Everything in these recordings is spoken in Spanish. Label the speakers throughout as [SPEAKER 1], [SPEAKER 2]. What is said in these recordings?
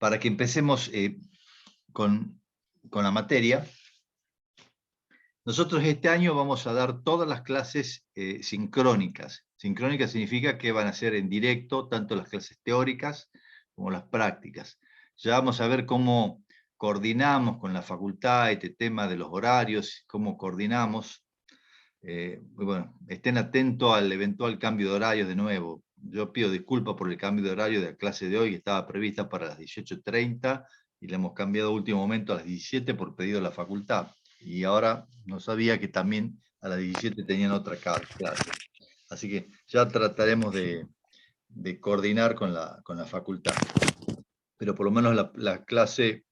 [SPEAKER 1] para que empecemos con la materia. Nosotros este año vamos a dar todas las clases sincrónicas. Sincrónica significa que van a ser en directo, tanto las clases teóricas como las prácticas. Ya vamos a ver cómo coordinamos con la facultad este tema de los horarios, cómo coordinamos. Bueno, estén atentos al eventual cambio de horarios de nuevo. Yo pido disculpas por el cambio de horario de la clase de hoy, que estaba prevista para las 18:30, y la hemos cambiado a último momento a las 17 por pedido de la facultad. Y ahora no sabía que también a las 17 tenían otra clase. Así que ya trataremos de coordinar con la facultad. Pero por lo menos la clase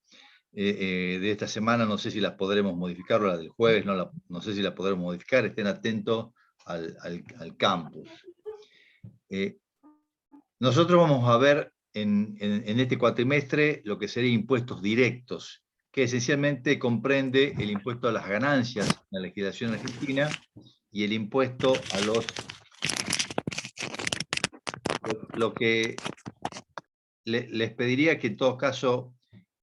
[SPEAKER 1] de esta semana no sé si las podremos modificar, o la del jueves no sé si la podremos modificar. Estén atentos al campus. Nosotros vamos a ver en este cuatrimestre lo que serían impuestos directos, que esencialmente comprende el impuesto a las ganancias en la legislación argentina y el impuesto a los... Lo que les pediría que en todo caso,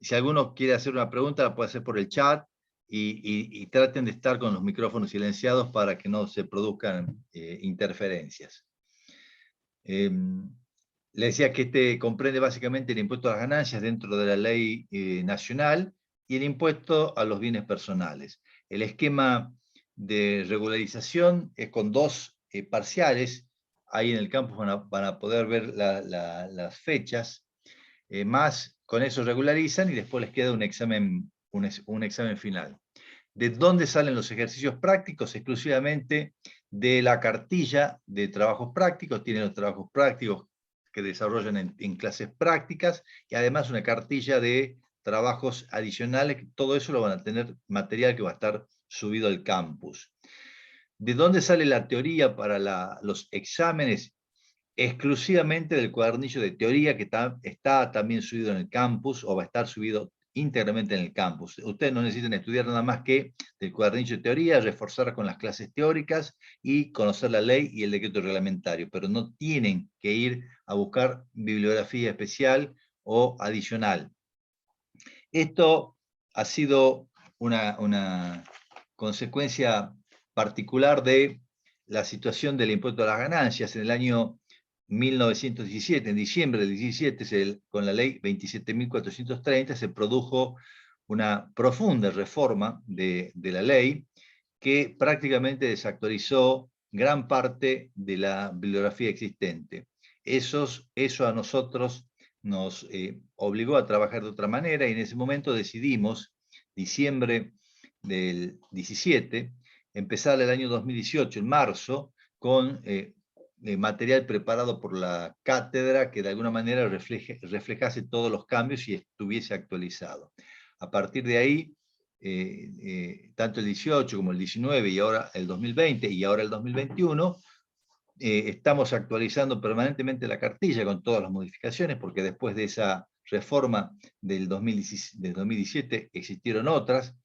[SPEAKER 1] si alguno quiere hacer una pregunta, la puede hacer por el chat y traten de estar con los micrófonos silenciados para que no se produzcan interferencias. Le decía que este comprende básicamente el impuesto a las ganancias dentro de la ley nacional y el impuesto a los bienes personales. El esquema de regularización es con dos parciales. Ahí en el campus van a poder ver las fechas. Más con eso regularizan y después les queda un examen final. ¿De dónde salen los ejercicios prácticos? Exclusivamente de la cartilla de trabajos prácticos. Tienen los trabajos prácticos que desarrollan en clases prácticas y además una cartilla de trabajos adicionales. Todo eso lo van a tener material que va a estar subido al campus. ¿De dónde sale la teoría para los exámenes? Exclusivamente del cuadernillo de teoría que está también subido en el campus, o va a estar subido íntegramente en el campus. Ustedes no necesitan estudiar nada más que del cuadernillo de teoría, reforzar con las clases teóricas y conocer la ley y el decreto reglamentario, pero no tienen que ir a buscar bibliografía especial o adicional. Esto ha sido una consecuencia particular de la situación del impuesto a las ganancias. En el año 1917, en diciembre del 17, con la ley 27.430, se produjo una profunda reforma de la ley que prácticamente desactualizó gran parte de la bibliografía existente. Eso a nosotros nos obligó a trabajar de otra manera y en ese momento decidimos, diciembre del 17, empezar el año 2018, en marzo, con material preparado por la cátedra que de alguna manera reflejase todos los cambios y estuviese actualizado. A partir de ahí, tanto el 18 como el 19 y ahora el 2020 y ahora el 2021, estamos actualizando permanentemente la cartilla con todas las modificaciones, porque después de esa reforma del 2017 existieron otras,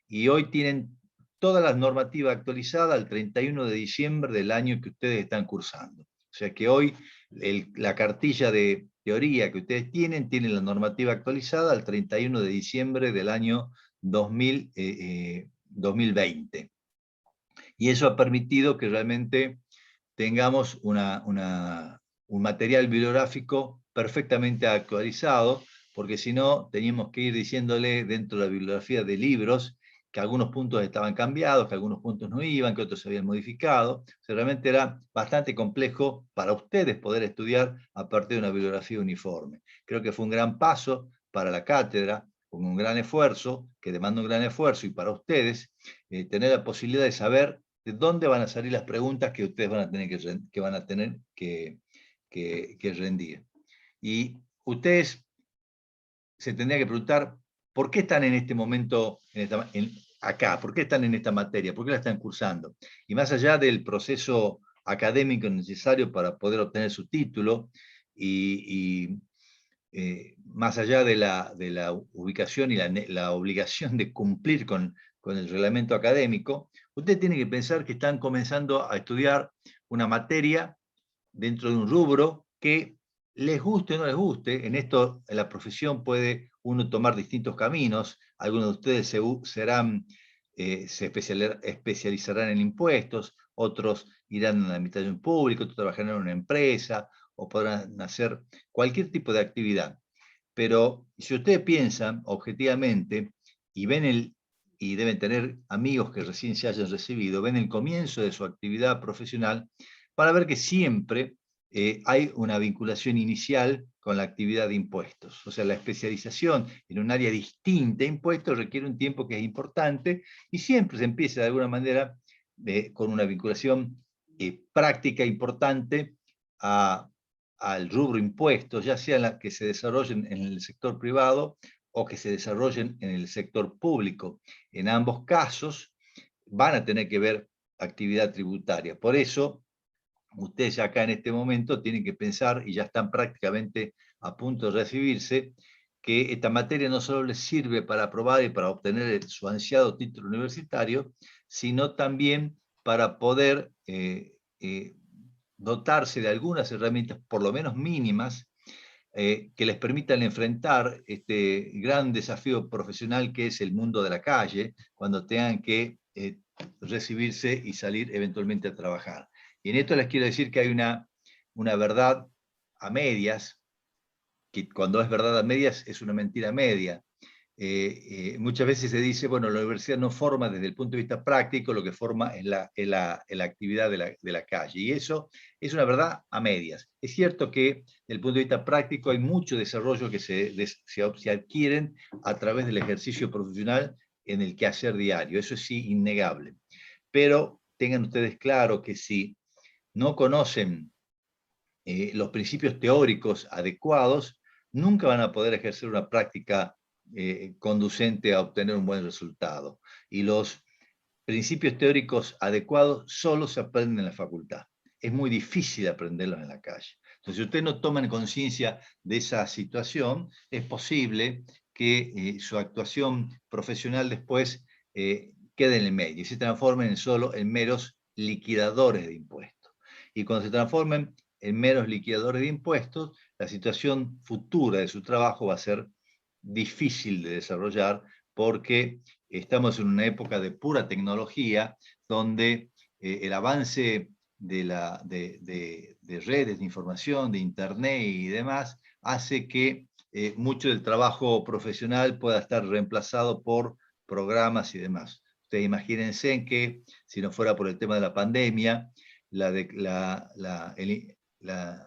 [SPEAKER 1] y hoy tienen toda la normativa actualizada al 31 de diciembre del año que ustedes están cursando. O sea que hoy la cartilla de teoría que ustedes tienen la normativa actualizada al 31 de diciembre del año 2020. Y eso ha permitido que realmente tengamos un material bibliográfico perfectamente actualizado, porque si no, teníamos que ir diciéndole dentro de la bibliografía de libros que algunos puntos estaban cambiados, que algunos puntos no iban, que otros se habían modificado. O sea, realmente era bastante complejo para ustedes poder estudiar a partir de una bibliografía uniforme. Creo que fue un gran paso para la cátedra, con un gran esfuerzo, que demanda un gran esfuerzo, y para ustedes, tener la posibilidad de saber de dónde van a salir las preguntas que ustedes van a tener que rendir. Y ustedes se tendrían que preguntar, ¿por qué están en este momento acá? ¿Por qué están en esta materia? ¿Por qué la están cursando? Y más allá del proceso académico necesario para poder obtener su título, más allá de la ubicación y la obligación de cumplir con el reglamento académico, usted tiene que pensar que están comenzando a estudiar una materia dentro de un rubro que les guste o no les guste, en esto, en la profesión puede uno tomar distintos caminos. Algunos de ustedes se especializarán en impuestos, otros irán a la administración pública, otros trabajarán en una empresa, o podrán hacer cualquier tipo de actividad. Pero si ustedes piensan objetivamente y y deben tener amigos que recién se hayan recibido, ven el comienzo de su actividad profesional, para ver que siempre hay una vinculación inicial con la actividad de impuestos. O sea, la especialización en un área distinta de impuestos requiere un tiempo que es importante y siempre se empieza de alguna manera con una vinculación práctica importante al rubro impuestos, ya sea la que se desarrollen en el sector privado o que se desarrollen en el sector público. En ambos casos van a tener que ver actividad tributaria. Por eso, ustedes ya acá en este momento tienen que pensar, y ya están prácticamente a punto de recibirse, que esta materia no solo les sirve para aprobar y para obtener su ansiado título universitario, sino también para poder dotarse de algunas herramientas, por lo menos mínimas, que les permitan enfrentar este gran desafío profesional que es el mundo de la calle, cuando tengan que recibirse y salir eventualmente a trabajar. Y en esto les quiero decir que hay una verdad a medias, que cuando es verdad a medias es una mentira media. Muchas veces se dice, bueno, la universidad no forma desde el punto de vista práctico, lo que forma es la actividad de la calle. Y eso es una verdad a medias. Es cierto que desde el punto de vista práctico hay mucho desarrollo que se adquieren a través del ejercicio profesional en el quehacer diario. Eso es sí innegable. Pero tengan ustedes claro que si no conocen los principios teóricos adecuados, nunca van a poder ejercer una práctica conducente a obtener un buen resultado. Y los principios teóricos adecuados solo se aprenden en la facultad. Es muy difícil aprenderlos en la calle. Entonces, si ustedes no toman conciencia de esa situación, es posible que su actuación profesional después quede en el medio y se transformen solo en meros liquidadores de impuestos. Y cuando se transformen en meros liquidadores de impuestos, la situación futura de su trabajo va a ser difícil de desarrollar porque estamos en una época de pura tecnología donde el avance de redes de información, de internet y demás, hace que mucho del trabajo profesional pueda estar reemplazado por programas y demás. Ustedes imagínense en que si no fuera por el tema de la pandemia, la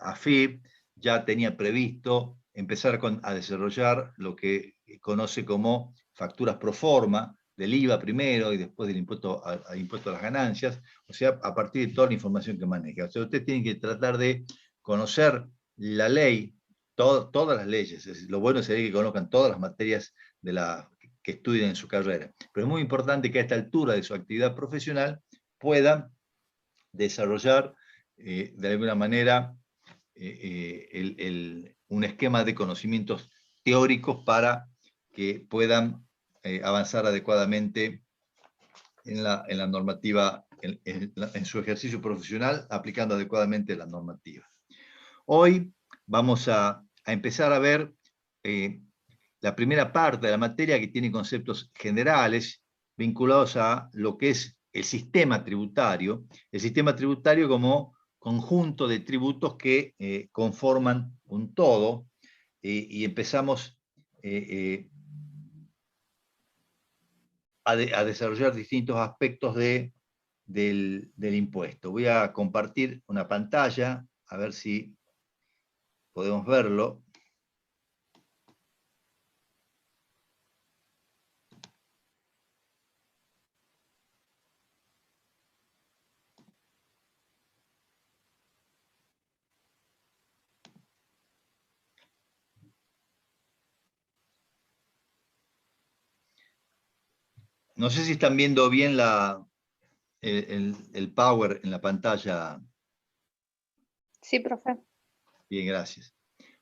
[SPEAKER 1] AFIP ya tenía previsto empezar a desarrollar lo que conoce como facturas pro forma, del IVA primero y después del impuesto a las ganancias, o sea, a partir de toda la información que maneja. O sea, ustedes tienen que tratar de conocer la ley, todas las leyes. Lo bueno sería que conozcan todas las materias que estudien en su carrera. Pero es muy importante que a esta altura de su actividad profesional puedan desarrollar de alguna manera un esquema de conocimientos teóricos para que puedan avanzar adecuadamente en la normativa, en su ejercicio profesional, aplicando adecuadamente la normativa. Hoy vamos a empezar a ver la primera parte de la materia, que tiene conceptos generales vinculados a lo que es el sistema tributario como conjunto de tributos que conforman un todo, y empezamos a desarrollar distintos aspectos del impuesto. Voy a compartir una pantalla, a ver si podemos verlo. No sé si están viendo bien el Power en la pantalla.
[SPEAKER 2] Sí, profe.
[SPEAKER 1] Bien, gracias.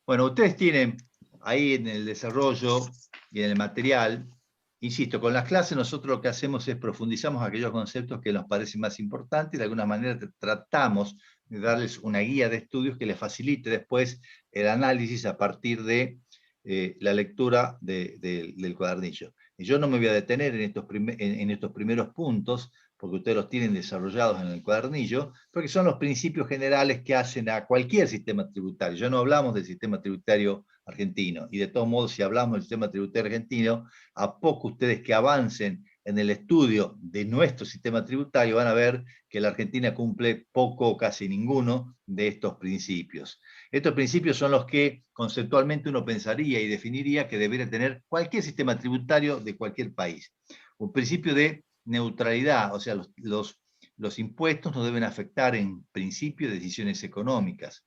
[SPEAKER 1] Bueno, ustedes tienen ahí en el desarrollo y en el material, insisto, con las clases nosotros lo que hacemos es profundizamos aquellos conceptos que nos parecen más importantes y de alguna manera tratamos darles una guía de estudios que les facilite después el análisis a partir de la lectura del cuadernillo. Y yo no me voy a detener en estos primeros puntos, porque ustedes los tienen desarrollados en el cuadernillo, porque son los principios generales que hacen a cualquier sistema tributario. Ya no hablamos del sistema tributario argentino, y de todos modos, si hablamos del sistema tributario argentino, a poco ustedes que avancen en el estudio de nuestro sistema tributario van a ver que la Argentina cumple poco o casi ninguno de estos principios. Estos principios son los que conceptualmente uno pensaría y definiría que debería tener cualquier sistema tributario de cualquier país. Un principio de neutralidad, o sea, los impuestos no deben afectar en principio decisiones económicas.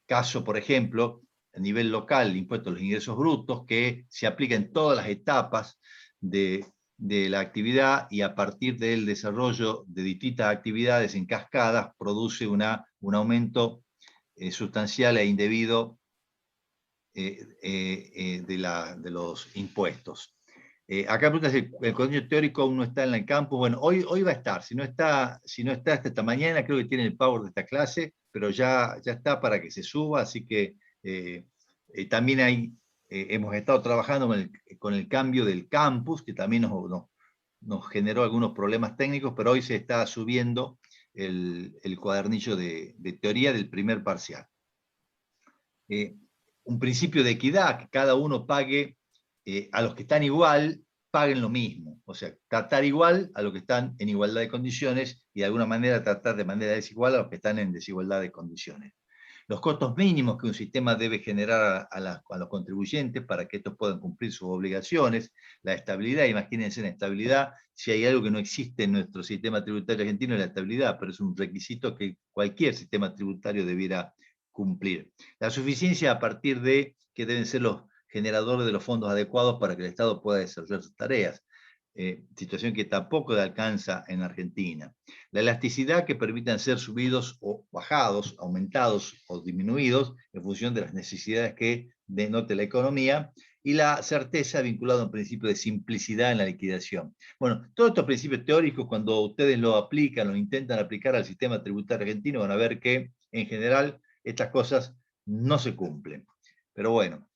[SPEAKER 1] Caso, por ejemplo, a nivel local, el impuesto a los ingresos brutos, que se aplica en todas las etapas de la actividad y a partir del desarrollo de distintas actividades en cascadas produce un aumento sustancial e indebido de los impuestos. Acá pregunta si el contenido teórico aún no está en el campus. Bueno, hoy va a estar. Si no está hasta esta mañana, creo que tiene el power de esta clase, pero ya está para que se suba, así que también hemos estado trabajando con el cambio del campus, que también nos generó algunos problemas técnicos, pero hoy se está subiendo el cuadernillo de teoría del primer parcial. Un principio de equidad, que cada uno pague a los que están igual, paguen lo mismo. O sea, tratar igual a los que están en igualdad de condiciones y de alguna manera tratar de manera desigual a los que están en desigualdad de condiciones. Los costos mínimos que un sistema debe generar a los contribuyentes para que estos puedan cumplir sus obligaciones, la estabilidad, imagínense la estabilidad, si hay algo que no existe en nuestro sistema tributario argentino es la estabilidad, pero es un requisito que cualquier sistema tributario debiera cumplir. La suficiencia a partir de que deben ser los generadores de los fondos adecuados para que el Estado pueda desarrollar sus tareas. Situación que tampoco alcanza en Argentina. La elasticidad que permitan ser subidos o bajados, aumentados o disminuidos en función de las necesidades que denote la economía, y la certeza vinculada a un principio de simplicidad en la liquidación. Bueno, todos estos principios teóricos, cuando ustedes lo aplican, lo intentan aplicar al sistema tributario argentino, van a ver que, en general, estas cosas no se cumplen. Pero bueno,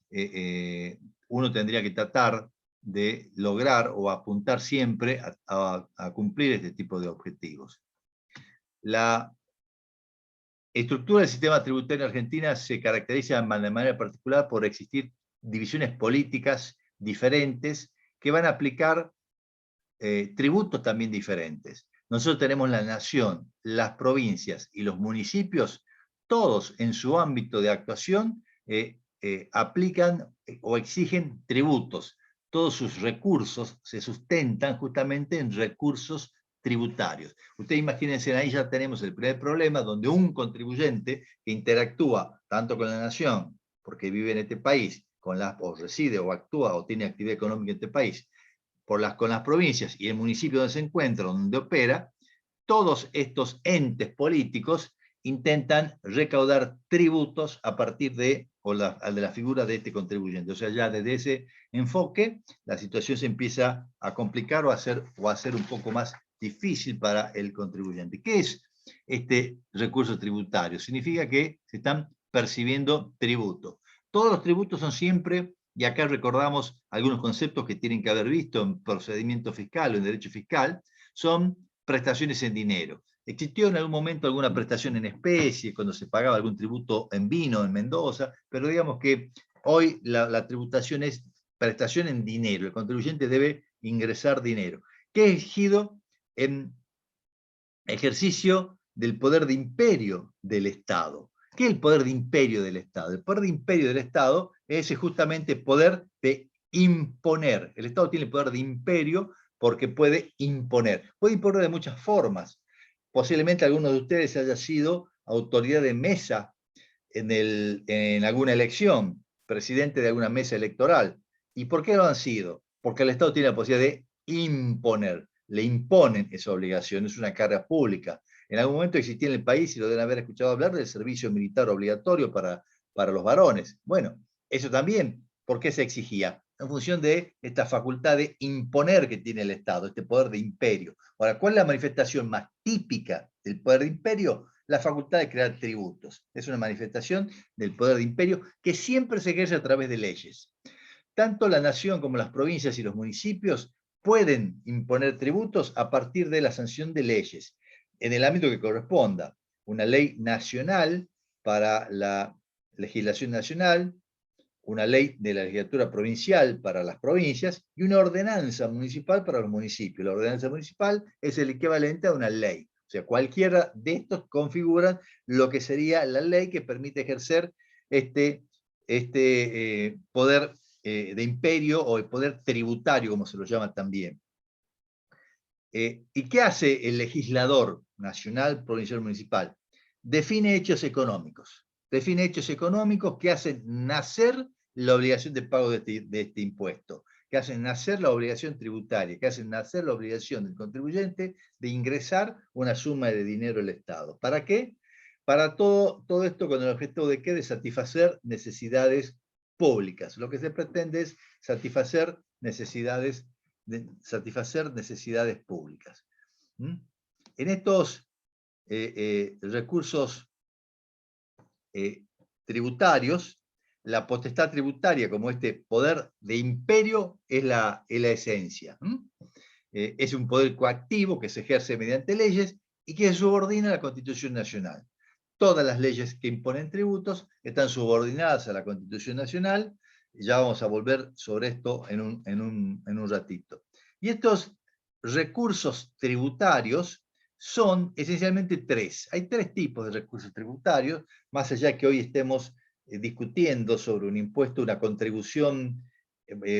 [SPEAKER 1] uno tendría que tratar de lograr o apuntar siempre a cumplir este tipo de objetivos. La estructura del sistema tributario en Argentina se caracteriza de manera particular por existir divisiones políticas diferentes que van a aplicar tributos también diferentes. Nosotros tenemos la nación, las provincias y los municipios, todos en su ámbito de actuación aplican o exigen tributos. Todos sus recursos se sustentan justamente en recursos tributarios. Ustedes imagínense, ahí ya tenemos el primer problema, donde un contribuyente que interactúa tanto con la nación, porque vive en este país, o reside, o actúa, o tiene actividad económica en este país, con las provincias y el municipio donde se encuentra, donde opera, todos estos entes políticos intentan recaudar tributos a partir de la figura de este contribuyente. O sea, ya desde ese enfoque, la situación se empieza a complicar o a ser un poco más difícil para el contribuyente. ¿Qué es este recurso tributario? Significa que se están percibiendo tributos. Todos los tributos son siempre, y acá recordamos algunos conceptos que tienen que haber visto en procedimiento fiscal o en derecho fiscal, son prestaciones en dinero. Existió en algún momento alguna prestación en especie, cuando se pagaba algún tributo en vino en Mendoza, pero digamos que hoy la tributación es prestación en dinero. El contribuyente debe ingresar dinero, que es exigido en ejercicio del poder de imperio del Estado. ¿Qué es el poder de imperio del Estado? El poder de imperio del Estado es justamente poder de imponer. El Estado tiene el poder de imperio porque puede imponer. Puede imponer de muchas formas. Posiblemente alguno de ustedes haya sido autoridad de mesa en alguna elección, presidente de alguna mesa electoral. ¿Y por qué lo han sido? Porque el Estado tiene la posibilidad de imponer. Le imponen esa obligación, es una carga pública. En algún momento existía en el país, y lo deben haber escuchado hablar, del servicio militar obligatorio para los varones. Bueno, eso también, ¿por qué se exigía? En función de esta facultad de imponer que tiene el Estado, este poder de imperio. Ahora, ¿cuál es la manifestación más típica del poder de imperio? la facultad de crear tributos. Es una manifestación del poder de imperio que siempre se ejerce a través de leyes. Tanto la nación como las provincias y los municipios pueden imponer tributos a partir de la sanción de leyes, en el ámbito que corresponda. Una ley nacional para la legislación nacional, una ley de la legislatura provincial para las provincias y una ordenanza municipal para los municipios. La ordenanza municipal es el equivalente a una ley. O sea, cualquiera de estos configuran lo que sería la ley que permite ejercer este poder de imperio o el poder tributario, como se lo llama también. ¿Y qué hace el legislador nacional, provincial, municipal? Define hechos económicos. Define hechos económicos que hacen nacer la obligación de pago de este impuesto, que hacen nacer la obligación tributaria, que hacen nacer la obligación del contribuyente de ingresar una suma de dinero al Estado. ¿Para qué? Para todo esto con el objeto de ¿qué? De satisfacer necesidades públicas. Lo que se pretende es satisfacer necesidades públicas. En estos recursos tributarios, la potestad tributaria como este poder de imperio es la esencia. Es un poder coactivo que se ejerce mediante leyes y que se subordina a la Constitución Nacional. Todas las leyes que imponen tributos están subordinadas a la Constitución Nacional. Ya vamos a volver sobre esto en un ratito. Y estos recursos tributarios son esencialmente tres. Hay tres tipos de recursos tributarios, más allá que hoy estemos discutiendo sobre un impuesto, una contribución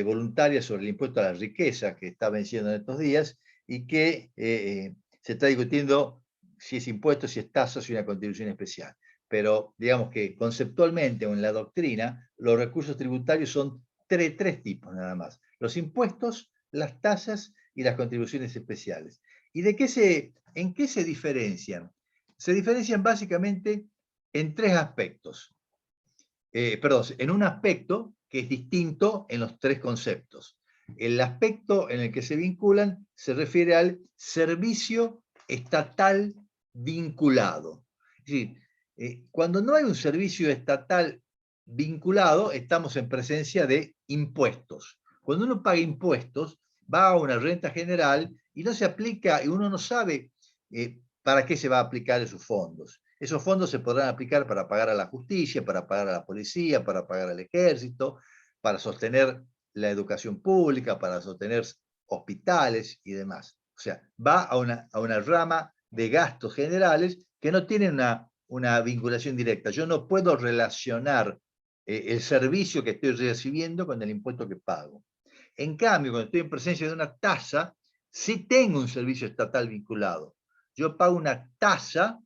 [SPEAKER 1] voluntaria sobre el impuesto a la riqueza que está venciendo en estos días y que se está discutiendo si es impuesto, si es tasa, si es una contribución especial. Pero digamos que conceptualmente o en la doctrina, los recursos tributarios son tres tipos nada más. Los impuestos, las tasas y las contribuciones especiales. ¿Y en qué se diferencian? Se diferencian básicamente en tres aspectos. En un aspecto que es distinto en los tres conceptos. El aspecto en el que se vinculan se refiere al servicio estatal vinculado. Es decir, cuando no hay un servicio estatal vinculado, estamos en presencia de impuestos. Cuando uno paga impuestos, va a una renta general y no se aplica, y uno no sabe para qué se va a aplicar esos fondos. Esos fondos se podrán aplicar para pagar a la justicia, para pagar a la policía, para pagar al ejército, para sostener la educación pública, para sostener hospitales y demás. O sea, va a una rama de gastos generales que no tienen una vinculación directa. Yo no puedo relacionar el servicio que estoy recibiendo con el impuesto que pago. En cambio, cuando estoy en presencia de una tasa, sí tengo un servicio estatal vinculado. Yo pago una tasa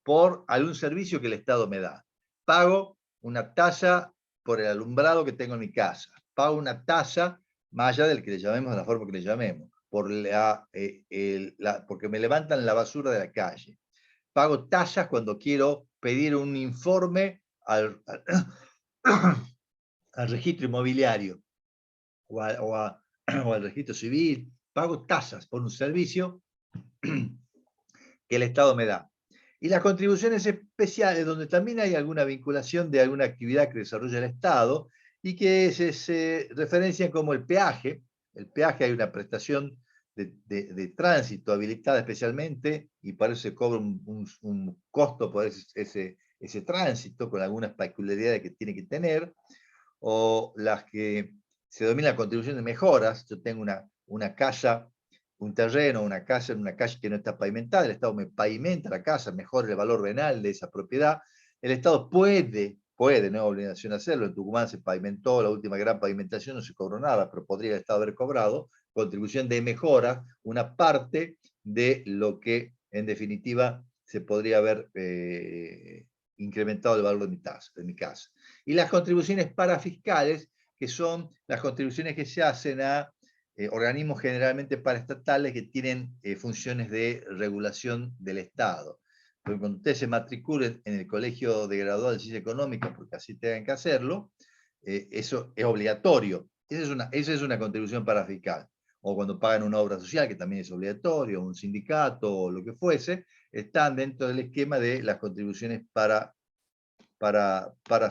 [SPEAKER 1] por algún servicio que el Estado me da. Pago una tasa por el alumbrado que tengo en mi casa. Pago una tasa, más allá del que le llamemos, de la forma que le llamemos, porque me levantan la basura de la calle. Pago tasas cuando quiero pedir un informe al registro inmobiliario o al registro civil. Pago tasas por un servicio que el Estado me da. Y las contribuciones especiales, donde también hay alguna vinculación de alguna actividad que desarrolla el Estado y que se referencian como el peaje. El peaje hay una prestación de tránsito habilitada especialmente y para eso se cobra un costo por ese tránsito con algunas peculiaridades que tiene que tener, o las que se denomina contribución de mejoras. Yo tengo una casa, un terreno, una casa en una calle que no está pavimentada, el Estado me pavimenta la casa, mejora el valor venal de esa propiedad. El Estado puede, no es obligación hacerlo. En Tucumán se pavimentó la última gran pavimentación, no se cobró nada, pero podría el Estado haber cobrado contribución de mejora, una parte de lo que en definitiva se podría haber incrementado el valor de mi casa. Y las contribuciones parafiscales, que son las contribuciones que se hacen a organismos generalmente paraestatales que tienen funciones de regulación del Estado. Porque cuando ustedes se matriculen en el Colegio de Graduados de Ciencias Económicas, porque así tengan que hacerlo, eso es obligatorio. Esa es una contribución parafiscal. o cuando pagan una obra social, que también es obligatorio, un sindicato o lo que fuese, están dentro del esquema de las contribuciones para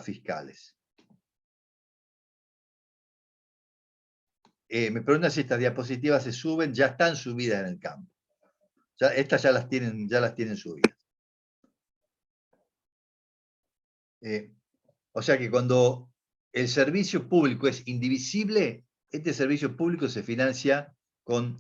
[SPEAKER 1] fiscales. Me preguntan si estas diapositivas se suben, ya están subidas en el campo. Estas ya las tienen subidas. O sea que cuando el servicio público es indivisible, este servicio público se financia con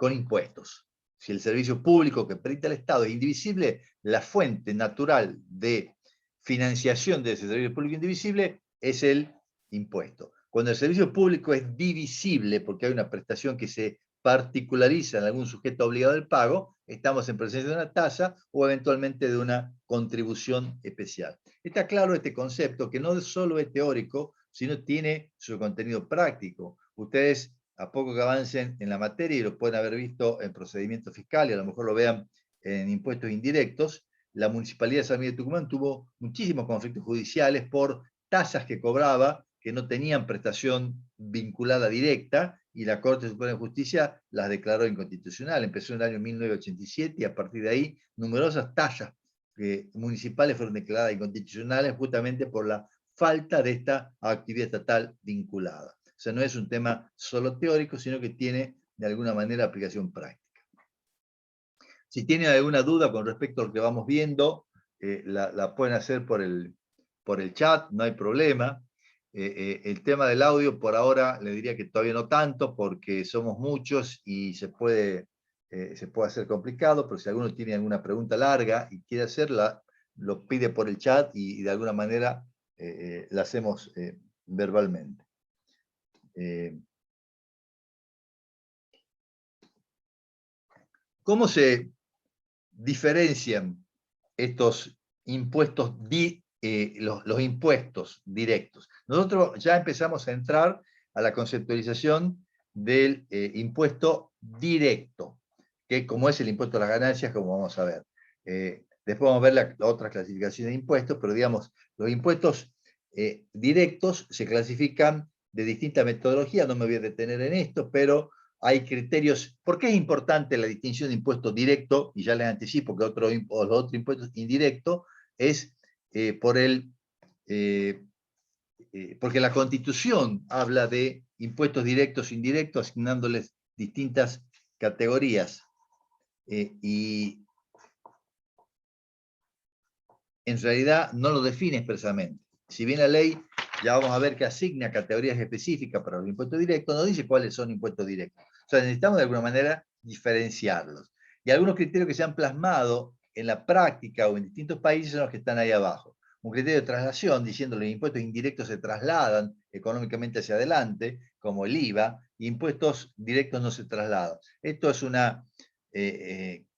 [SPEAKER 1] impuestos. Si el servicio público que presta el Estado es indivisible, la fuente natural de financiación de ese servicio público indivisible es el impuesto. Cuando el servicio público es divisible, porque hay una prestación que se particulariza en algún sujeto obligado al pago, estamos en presencia de una tasa o eventualmente de una contribución especial. Está claro este concepto, que no solo es teórico, sino tiene su contenido práctico. Ustedes, a poco que avancen en la materia, y lo pueden haber visto en procedimiento fiscal, y a lo mejor lo vean en impuestos indirectos, la Municipalidad de San Miguel de Tucumán tuvo muchísimos conflictos judiciales por tasas que cobraba que no tenían prestación vinculada directa, y la Corte Suprema de Justicia las declaró inconstitucional. Empezó en el año 1987 y a partir de ahí numerosas tasas municipales fueron declaradas inconstitucionales justamente por la falta de esta actividad estatal vinculada. O sea, no es un tema solo teórico, sino que tiene de alguna manera aplicación práctica. Si tienen alguna duda con respecto a lo que vamos viendo, la pueden hacer por el chat, no hay problema. El tema del audio, por ahora, le diría que todavía no tanto, porque somos muchos y se puede hacer complicado, pero si alguno tiene alguna pregunta larga y quiere hacerla, lo pide por el chat y de alguna manera la hacemos verbalmente. ¿Cómo se diferencian estos impuestos, los impuestos directos? Nosotros ya empezamos a entrar a la conceptualización del impuesto directo, que como es el impuesto a las ganancias, como vamos a ver. Después vamos a ver la otra clasificación de impuestos, pero digamos, los impuestos directos se clasifican de distintas metodologías, no me voy a detener en esto, pero hay criterios. ¿Por qué es importante la distinción de impuesto directo? Y ya les anticipo que los otros impuestos indirectos es porque la Constitución habla de impuestos directos e indirectos, asignándoles distintas categorías. Y en realidad no lo define expresamente. Si bien la ley, ya vamos a ver que asigna categorías específicas para los impuestos directos, no dice cuáles son impuestos directos. O sea, necesitamos de alguna manera diferenciarlos. Y algunos criterios que se han plasmado en la práctica o en distintos países son los que están ahí abajo. Un criterio de traslación, diciendo que los impuestos indirectos se trasladan económicamente hacia adelante, como el IVA, y impuestos directos no se trasladan. Esto es una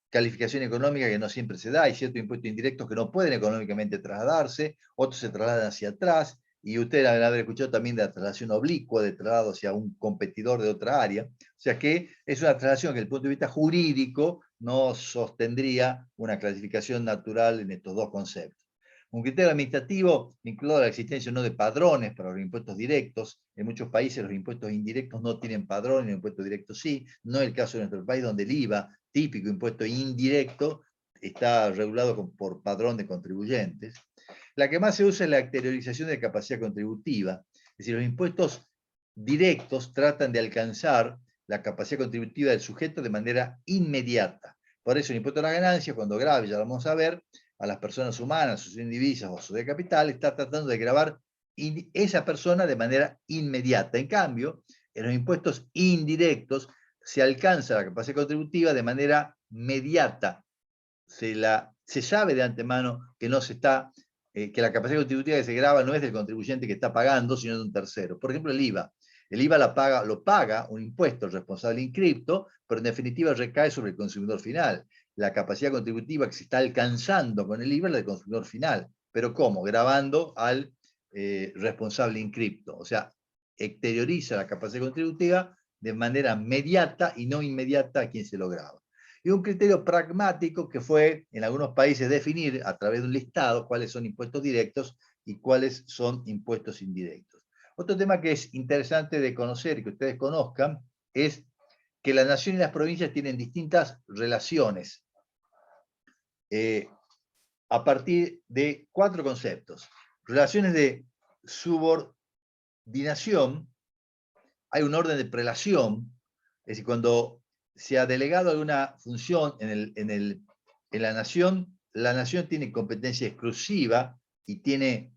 [SPEAKER 1] calificación económica que no siempre se da. Hay ciertos impuestos indirectos que no pueden económicamente trasladarse, otros se trasladan hacia atrás, y ustedes deben haber escuchado también de la traslación oblicua, de traslado hacia un competidor de otra área. O sea que es una traslación que desde el punto de vista jurídico no sostendría una clasificación natural en estos dos conceptos. Un criterio administrativo vinculado a la existencia no de padrones para los impuestos directos. En muchos países los impuestos indirectos no tienen padrón, los impuestos directos sí. No es el caso de nuestro país, donde el IVA, típico impuesto indirecto, está regulado por padrón de contribuyentes. La que más se usa es la exteriorización de capacidad contributiva. Es decir, los impuestos directos tratan de alcanzar la capacidad contributiva del sujeto de manera inmediata. Por eso el impuesto a la ganancia, cuando grave, ya lo vamos a ver, a las personas humanas, sus indivisas o sus de capital, está tratando de gravar esa persona de manera inmediata. En cambio, en los impuestos indirectos se alcanza la capacidad contributiva de manera mediata. Se sabe de antemano que no se está, que la capacidad contributiva que se grava no es del contribuyente que está pagando, sino de un tercero. Por ejemplo, el IVA. El IVA lo paga un impuesto, el responsable inscripto, pero en definitiva recae sobre el consumidor final. La capacidad contributiva que se está alcanzando con el IVA es la del consumidor final. ¿Pero cómo? Gravando al responsable inscripto. O sea, exterioriza la capacidad contributiva de manera mediata y no inmediata a quien se lo grava. Y un criterio pragmático que fue en algunos países definir a través de un listado cuáles son impuestos directos y cuáles son impuestos indirectos. Otro tema que es interesante de conocer y que ustedes conozcan es que la nación y las provincias tienen distintas relaciones a partir de 4 conceptos. Relaciones de subordinación, hay un orden de prelación, es decir, cuando se ha delegado alguna función en la nación tiene competencia exclusiva y tiene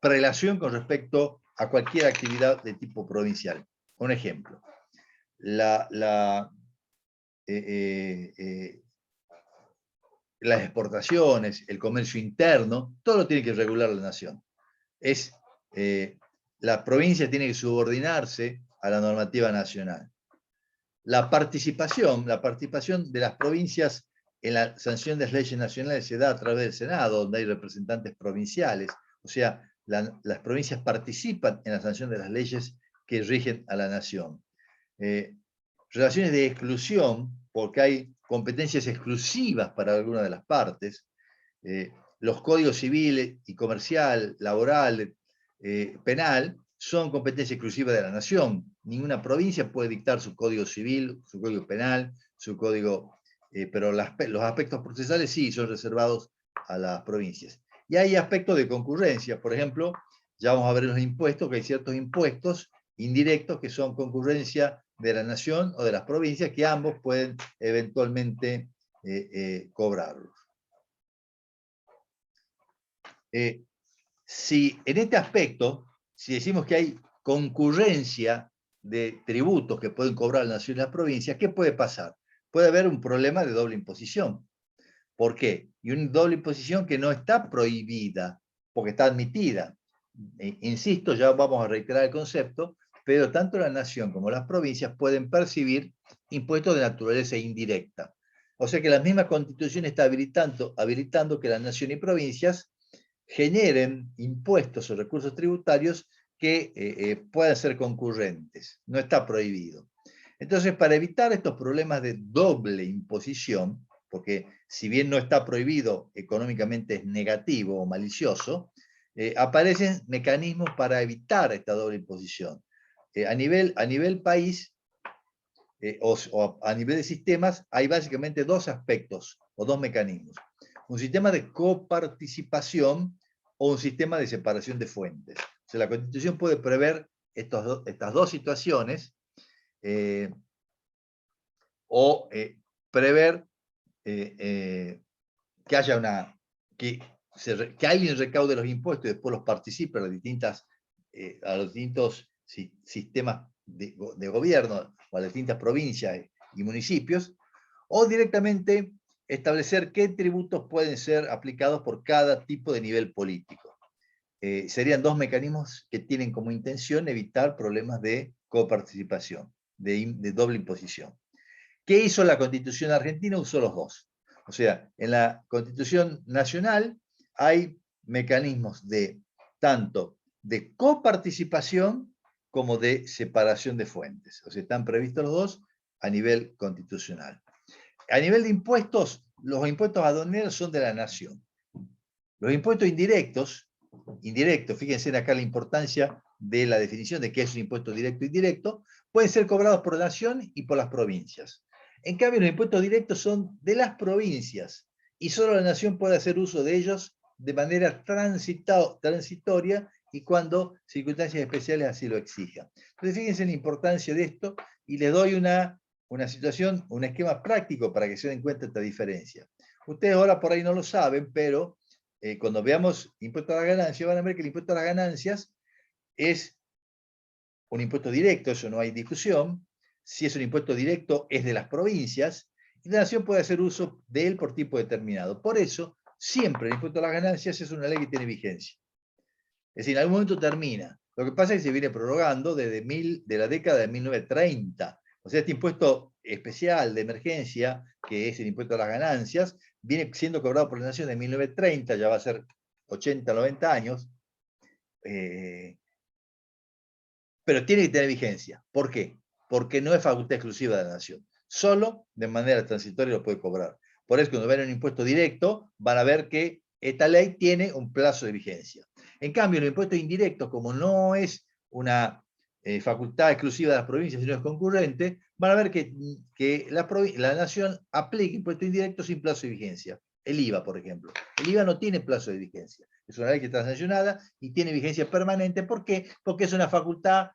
[SPEAKER 1] prelación con respecto a cualquier actividad de tipo provincial. Un ejemplo, las exportaciones, el comercio interno, todo lo tiene que regular la nación. La provincia tiene que subordinarse a la normativa nacional. La participación de las provincias en la sanción de las leyes nacionales se da a través del Senado, donde hay representantes provinciales. O sea, las provincias participan en la sanción de las leyes que rigen a la nación. Relaciones de exclusión, porque hay competencias exclusivas para alguna de las partes. Los códigos civil y comercial, laboral, penal, son competencia exclusiva de la nación. Ninguna provincia puede dictar su código civil, su código penal, su código, pero los aspectos procesales sí son reservados a las provincias. Y hay aspectos de concurrencia, por ejemplo, ya vamos a ver en los impuestos que hay ciertos impuestos indirectos que son concurrencia de la nación o de las provincias que ambos pueden eventualmente cobrarlos. Si en este aspecto, si decimos que hay concurrencia de tributos que pueden cobrar la nación y las provincias, ¿qué puede pasar? Puede haber un problema de doble imposición. ¿Por qué? Y una doble imposición que no está prohibida, porque está admitida. Insisto, ya vamos a reiterar el concepto, pero tanto la nación como las provincias pueden percibir impuestos de naturaleza indirecta. O sea que la misma Constitución está habilitando que la nación y provincias generen impuestos o recursos tributarios que puedan ser concurrentes. No está prohibido. Entonces, para evitar estos problemas de doble imposición, porque si bien no está prohibido, económicamente es negativo o malicioso, aparecen mecanismos para evitar esta doble imposición. A nivel país o a nivel de sistemas, hay básicamente dos aspectos o dos mecanismos. Un sistema de coparticipación o un sistema de separación de fuentes. O sea, la Constitución puede prever estas dos situaciones o prever que haya que alguien recaude los impuestos y después los participe a los distintos sistemas de gobierno o a las distintas provincias y municipios, o directamente establecer qué tributos pueden ser aplicados por cada tipo de nivel político. Serían dos mecanismos que tienen como intención evitar problemas de coparticipación, de doble imposición. ¿Qué hizo la Constitución argentina? Usó los dos. O sea, en la Constitución nacional hay mecanismos tanto de coparticipación como de separación de fuentes. O sea, están previstos los dos a nivel constitucional. A nivel de impuestos, los impuestos aduaneros son de la nación. Los impuestos indirectos, fíjense acá la importancia de la definición de qué es un impuesto directo e indirecto, pueden ser cobrados por la nación y por las provincias. En cambio, los impuestos directos son de las provincias y solo la nación puede hacer uso de ellos de manera transitoria y cuando circunstancias especiales así lo exijan. Entonces, fíjense la importancia de esto y les doy una situación, un esquema práctico para que se den cuenta de esta diferencia. Ustedes ahora por ahí no lo saben, pero cuando veamos impuesto a la ganancia, van a ver que el impuesto a las ganancias es un impuesto directo, eso no hay discusión. Si es un impuesto directo, es de las provincias, y la nación puede hacer uso de él por tiempo determinado. Por eso, siempre el impuesto a las ganancias es una ley que tiene vigencia. Es decir, en algún momento termina. Lo que pasa es que se viene prorrogando desde la década de 1930. O sea, este impuesto especial de emergencia, que es el impuesto a las ganancias, viene siendo cobrado por la nación de 1930, ya va a ser 80, 90 años, pero tiene que tener vigencia. ¿Por qué? Porque no es facultad exclusiva de la nación. Solo de manera transitoria lo puede cobrar. Por eso cuando ven un impuesto directo, van a ver que esta ley tiene un plazo de vigencia. En cambio, los impuestos indirectos, como no es una facultad exclusiva de las provincias y no es concurrente, van a ver que la nación aplica impuesto indirecto sin plazo de vigencia. El IVA, por ejemplo. El IVA no tiene plazo de vigencia. Es una ley que está sancionada y tiene vigencia permanente. ¿Por qué? Porque es una facultad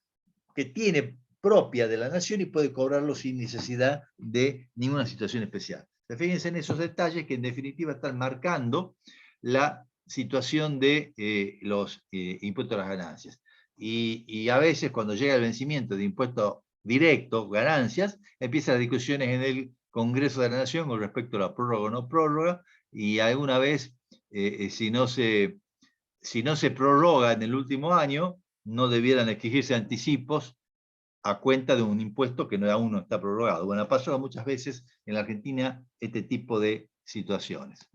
[SPEAKER 1] que tiene propia de la nación y puede cobrarlo sin necesidad de ninguna situación especial. Fíjense en esos detalles que en definitiva están marcando la situación de los impuestos a las ganancias. Y a veces cuando llega el vencimiento de impuestos directos, ganancias, empiezan las discusiones en el Congreso de la Nación con respecto a la prórroga o no prórroga, y alguna vez, si no se prorroga en el último año, no debieran exigirse anticipos a cuenta de un impuesto que aún no está prorrogado. Bueno, ha pasado muchas veces en la Argentina este tipo de situaciones.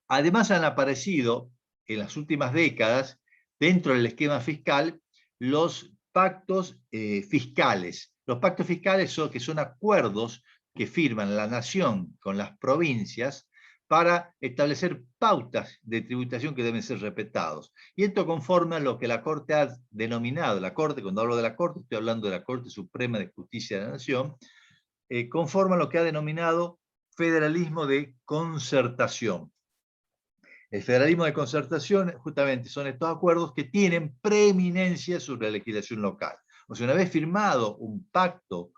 [SPEAKER 1] Además han aparecido en las últimas décadas, dentro del esquema fiscal, los pactos fiscales. Los pactos fiscales que son acuerdos que firman la nación con las provincias para establecer pautas de tributación que deben ser respetados. Y esto conforma lo que la Corte ha denominado, la Corte, cuando hablo de la Corte, estoy hablando de la Corte Suprema de Justicia de la Nación, conforma lo que ha denominado federalismo de concertación. El federalismo de concertación justamente son estos acuerdos que tienen preeminencia sobre la legislación local. O sea, una vez firmado un pacto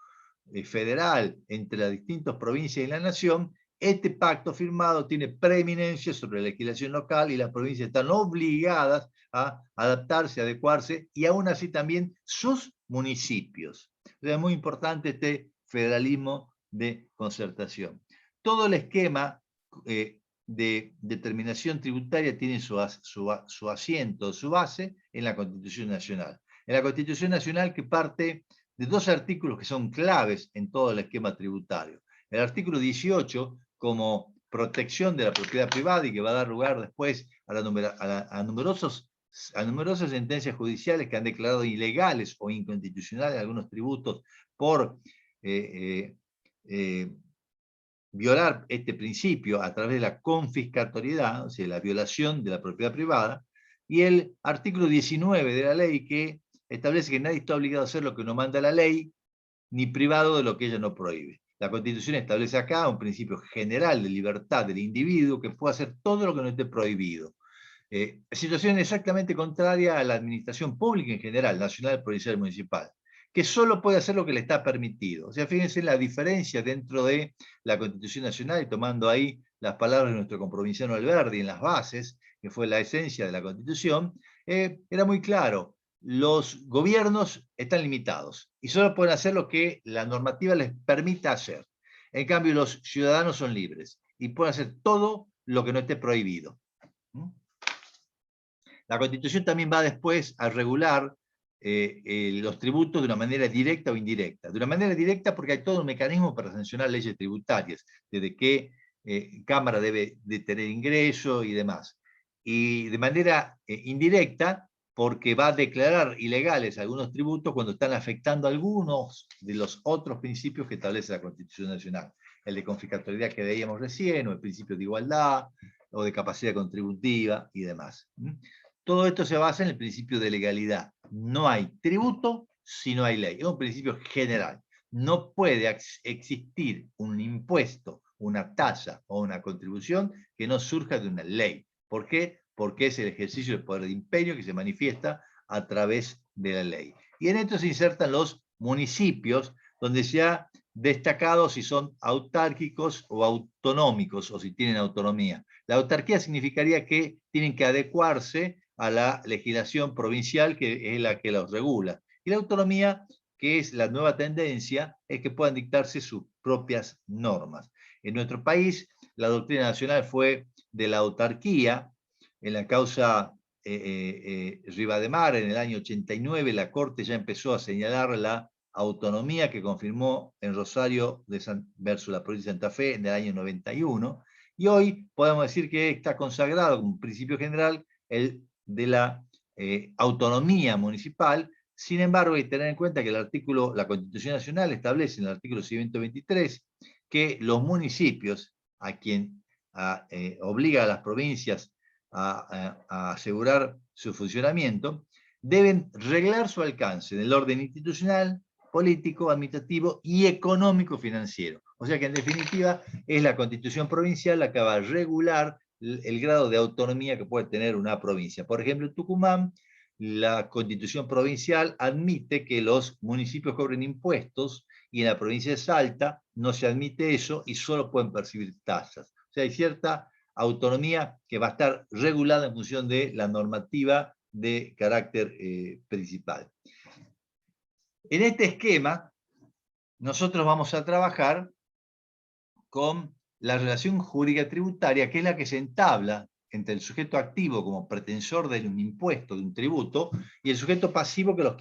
[SPEAKER 1] federal entre las distintas provincias y la nación, este pacto firmado tiene preeminencia sobre la legislación local y las provincias están obligadas a adaptarse, a adecuarse, y aún así también sus municipios. O sea, es muy importante este federalismo de concertación. Todo el esquema de determinación tributaria tiene su asiento, su base en la Constitución Nacional. En la Constitución Nacional, que parte de dos artículos que son claves en todo el esquema tributario. El artículo 18, como protección de la propiedad privada, y que va a dar lugar después a numerosas sentencias judiciales que han declarado ilegales o inconstitucionales algunos tributos por violar este principio a través de la confiscatoriedad, o sea, la violación de la propiedad privada, y el artículo 19 de la ley, que establece que nadie está obligado a hacer lo que no manda la ley, ni privado de lo que ella no prohíbe. La Constitución establece acá un principio general de libertad del individuo que puede hacer todo lo que no esté prohibido. Situación exactamente contraria a la administración pública en general, nacional, provincial y municipal, que solo puede hacer lo que le está permitido. O sea, fíjense la diferencia dentro de la Constitución Nacional, y tomando ahí las palabras de nuestro compromisano Alberdi en las bases, que fue la esencia de la Constitución, era muy claro. Los gobiernos están limitados y solo pueden hacer lo que la normativa les permita hacer. En cambio, los ciudadanos son libres y pueden hacer todo lo que no esté prohibido. La Constitución también va después a regular los tributos de una manera directa o indirecta. De una manera directa porque hay todo un mecanismo para sancionar leyes tributarias, desde qué Cámara debe de tener ingreso y demás. Y de manera indirecta porque va a declarar ilegales algunos tributos cuando están afectando algunos de los otros principios que establece la Constitución Nacional. El de confiscatoriedad que veíamos recién, o el principio de igualdad, o de capacidad contributiva y demás. Todo esto se basa en el principio de legalidad. No hay tributo si no hay ley. Es un principio general. No puede existir un impuesto, una tasa o una contribución que no surja de una ley. ¿Por qué? Porque es el ejercicio del poder de imperio que se manifiesta a través de la ley. Y en esto se insertan los municipios, donde se ha destacado si son autárquicos o autonómicos, o si tienen autonomía. La autarquía significaría que tienen que adecuarse a la legislación provincial, que es la que los regula. Y la autonomía, que es la nueva tendencia, es que puedan dictarse sus propias normas. En nuestro país, la doctrina nacional fue de la autarquía. En la causa Rivademar, en el año 89, la Corte ya empezó a señalar la autonomía que confirmó en Rosario versus la provincia de Santa Fe en el año 91. Y hoy podemos decir que está consagrado como principio general el de la autonomía municipal. Sin embargo, hay que tener en cuenta que la Constitución Nacional establece en el artículo 123 que los municipios, a quien obliga a las provincias a asegurar su funcionamiento, deben reglar su alcance en el orden institucional, político, administrativo y económico-financiero. O sea que en definitiva es la Constitución provincial la que va a regular el grado de autonomía que puede tener una provincia. Por ejemplo, en Tucumán, la Constitución provincial admite que los municipios cobren impuestos y en la provincia de Salta no se admite eso y solo pueden percibir tasas. O sea, hay cierta autonomía que va a estar regulada en función de la normativa de carácter principal. En este esquema, nosotros vamos a trabajar con la relación jurídica tributaria, que es la que se entabla entre el sujeto activo como pretensor de un impuesto, de un tributo, y el sujeto pasivo que lo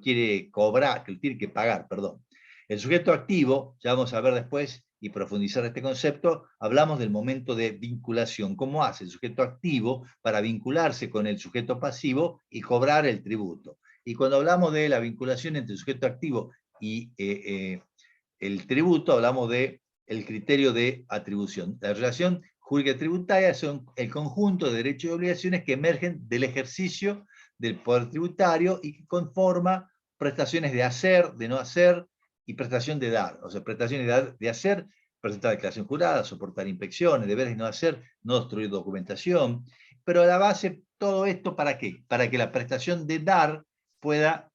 [SPEAKER 1] quiere cobrar, que lo tiene que pagar, perdón. El sujeto activo, ya vamos a ver después y profundizar este concepto, hablamos del momento de vinculación. ¿Cómo hace el sujeto activo para vincularse con el sujeto pasivo y cobrar el tributo? Y cuando hablamos de la vinculación entre el sujeto activo y el tributo, hablamos de el criterio de atribución. La relación jurídica tributaria son el conjunto de derechos y obligaciones que emergen del ejercicio del poder tributario y que conforma prestaciones de hacer, de no hacer y prestación de dar. O sea, prestaciones de hacer, presentar declaración jurada, soportar inspecciones, deberes de no hacer, no destruir documentación. Pero a la base, todo esto, ¿para qué? Para que la prestación de dar pueda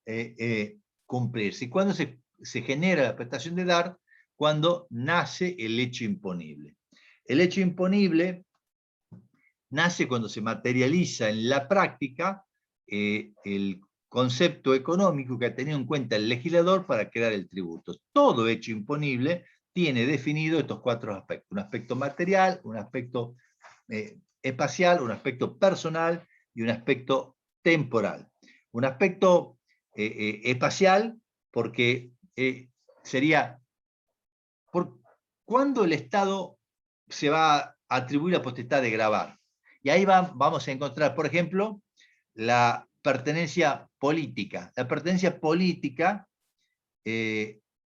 [SPEAKER 1] cumplirse. ¿Y cuándo se genera la prestación de dar? Cuando nace el hecho imponible. El hecho imponible nace cuando se materializa en la práctica el concepto económico que ha tenido en cuenta el legislador para crear el tributo. Todo hecho imponible tiene definido estos cuatro aspectos: un aspecto material, un aspecto espacial, un aspecto personal y un aspecto temporal. Un aspecto espacial porque sería ¿cuándo el Estado se va a atribuir la potestad de gravar? Y ahí vamos a encontrar, por ejemplo, la pertenencia política. La pertenencia política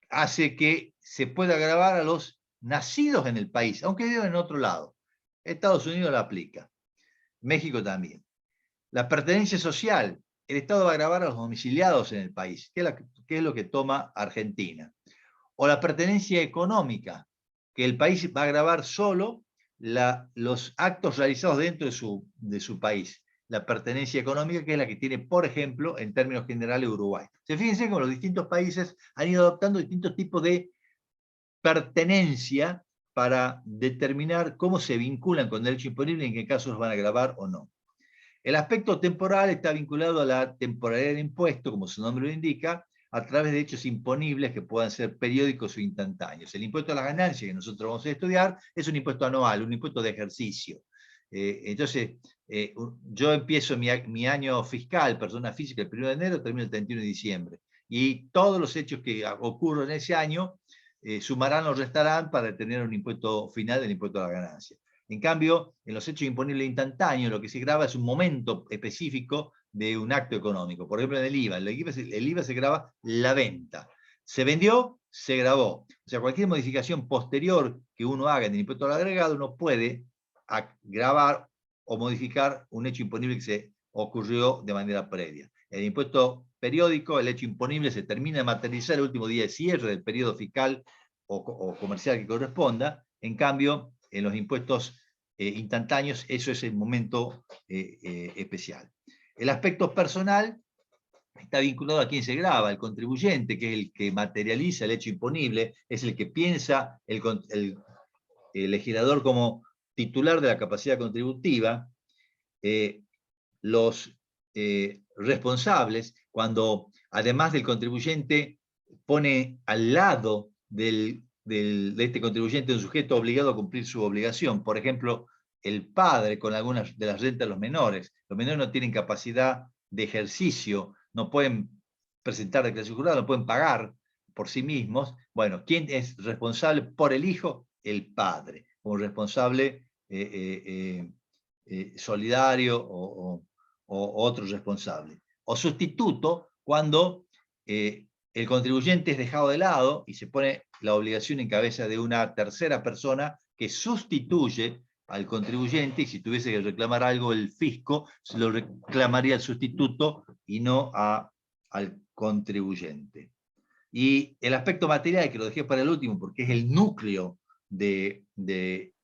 [SPEAKER 1] hace que se pueda gravar a los nacidos en el país, aunque vivan en otro lado. Estados Unidos la aplica, México también. La pertenencia social, el Estado va a gravar a los domiciliados en el país, que es lo que toma Argentina. O la pertenencia económica, que el país va a gravar solo los actos realizados dentro de su país. La pertenencia económica, que es la que tiene, por ejemplo, en términos generales, Uruguay. Fíjense cómo los distintos países han ido adoptando distintos tipos de pertenencia para determinar cómo se vinculan con derecho imponible y en qué casos los van a gravar o no. El aspecto temporal está vinculado a la temporalidad del impuesto, como su nombre lo indica, a través de hechos imponibles que puedan ser periódicos o instantáneos. El impuesto a las ganancias que nosotros vamos a estudiar es un impuesto anual, un impuesto de ejercicio. Entonces, yo empiezo mi año fiscal, persona física, el 1 de enero, termino el 31 de diciembre. Y todos los hechos que ocurren en ese año sumarán o restarán para tener un impuesto final del impuesto a la ganancia. En cambio, en los hechos imponibles instantáneos, lo que se graba es un momento específico de un acto económico. Por ejemplo, en el IVA. El IVA se graba la venta. Se vendió, se grabó. O sea, cualquier modificación posterior que uno haga en el impuesto al agregado, uno puede grabar o modificar un hecho imponible que se ocurrió de manera previa. El impuesto periódico, el hecho imponible, se termina de materializar el último día de cierre del periodo fiscal o comercial que corresponda. En cambio, en los impuestos instantáneos, eso es el momento especial. El aspecto personal está vinculado a quién se graba, el contribuyente, que es el que materializa el hecho imponible, es el que piensa el legislador como titular de la capacidad contributiva. Los responsables, cuando además del contribuyente pone al lado de este contribuyente un sujeto obligado a cumplir su obligación. Por ejemplo, el padre con algunas de las rentas de los menores. Los menores no tienen capacidad de ejercicio, no pueden presentar declaración jurada, no pueden pagar por sí mismos. Bueno, ¿quién es responsable por el hijo? El padre, como responsable solidario o otro responsable. O sustituto, cuando el contribuyente es dejado de lado y se pone la obligación en cabeza de una tercera persona que sustituye al contribuyente, y si tuviese que reclamar algo el fisco, se lo reclamaría al sustituto y no al contribuyente. Y el aspecto material, que lo dejé para el último, porque es el núcleo del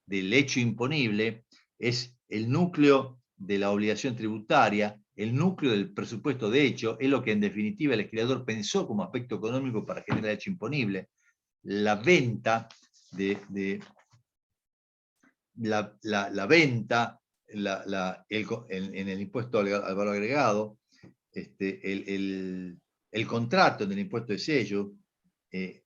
[SPEAKER 1] hecho imponible, es el núcleo de la obligación tributaria, el núcleo del presupuesto de hecho, es lo que en definitiva el legislador pensó como aspecto económico para generar hecho imponible. La venta la venta en el impuesto al valor agregado, el contrato en el impuesto de sello, el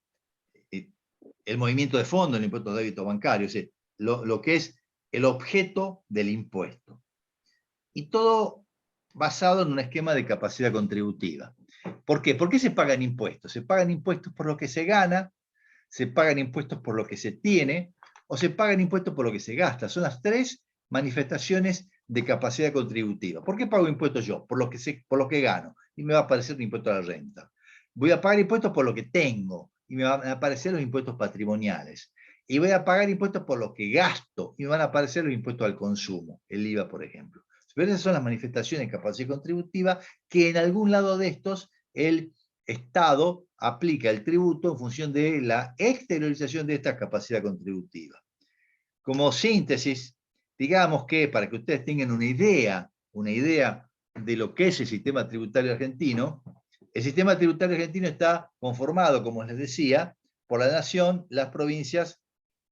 [SPEAKER 1] movimiento de fondo en el impuesto de débito bancario, o sea, lo que es el objeto del impuesto. Y todo basado en un esquema de capacidad contributiva. ¿Por qué? ¿Por qué se pagan impuestos? Se pagan impuestos por lo que se gana, se pagan impuestos por lo que se tiene, o se pagan impuestos por lo que se gasta. Son las tres manifestaciones de capacidad contributiva. ¿Por qué pago impuestos yo? Por lo que gano, y me va a aparecer un impuesto a la renta. Voy a pagar impuestos por lo que tengo, y me van a aparecer los impuestos patrimoniales. Y voy a pagar impuestos por lo que gasto, y me van a aparecer los impuestos al consumo, el IVA, por ejemplo. Pero esas son las manifestaciones de capacidad contributiva que en algún lado de estos el Estado aplica el tributo en función de la exteriorización de esta capacidad contributiva. Como síntesis, digamos que para que ustedes tengan una idea de lo que es el sistema tributario argentino, el sistema tributario argentino está conformado, como les decía, por la nación, las provincias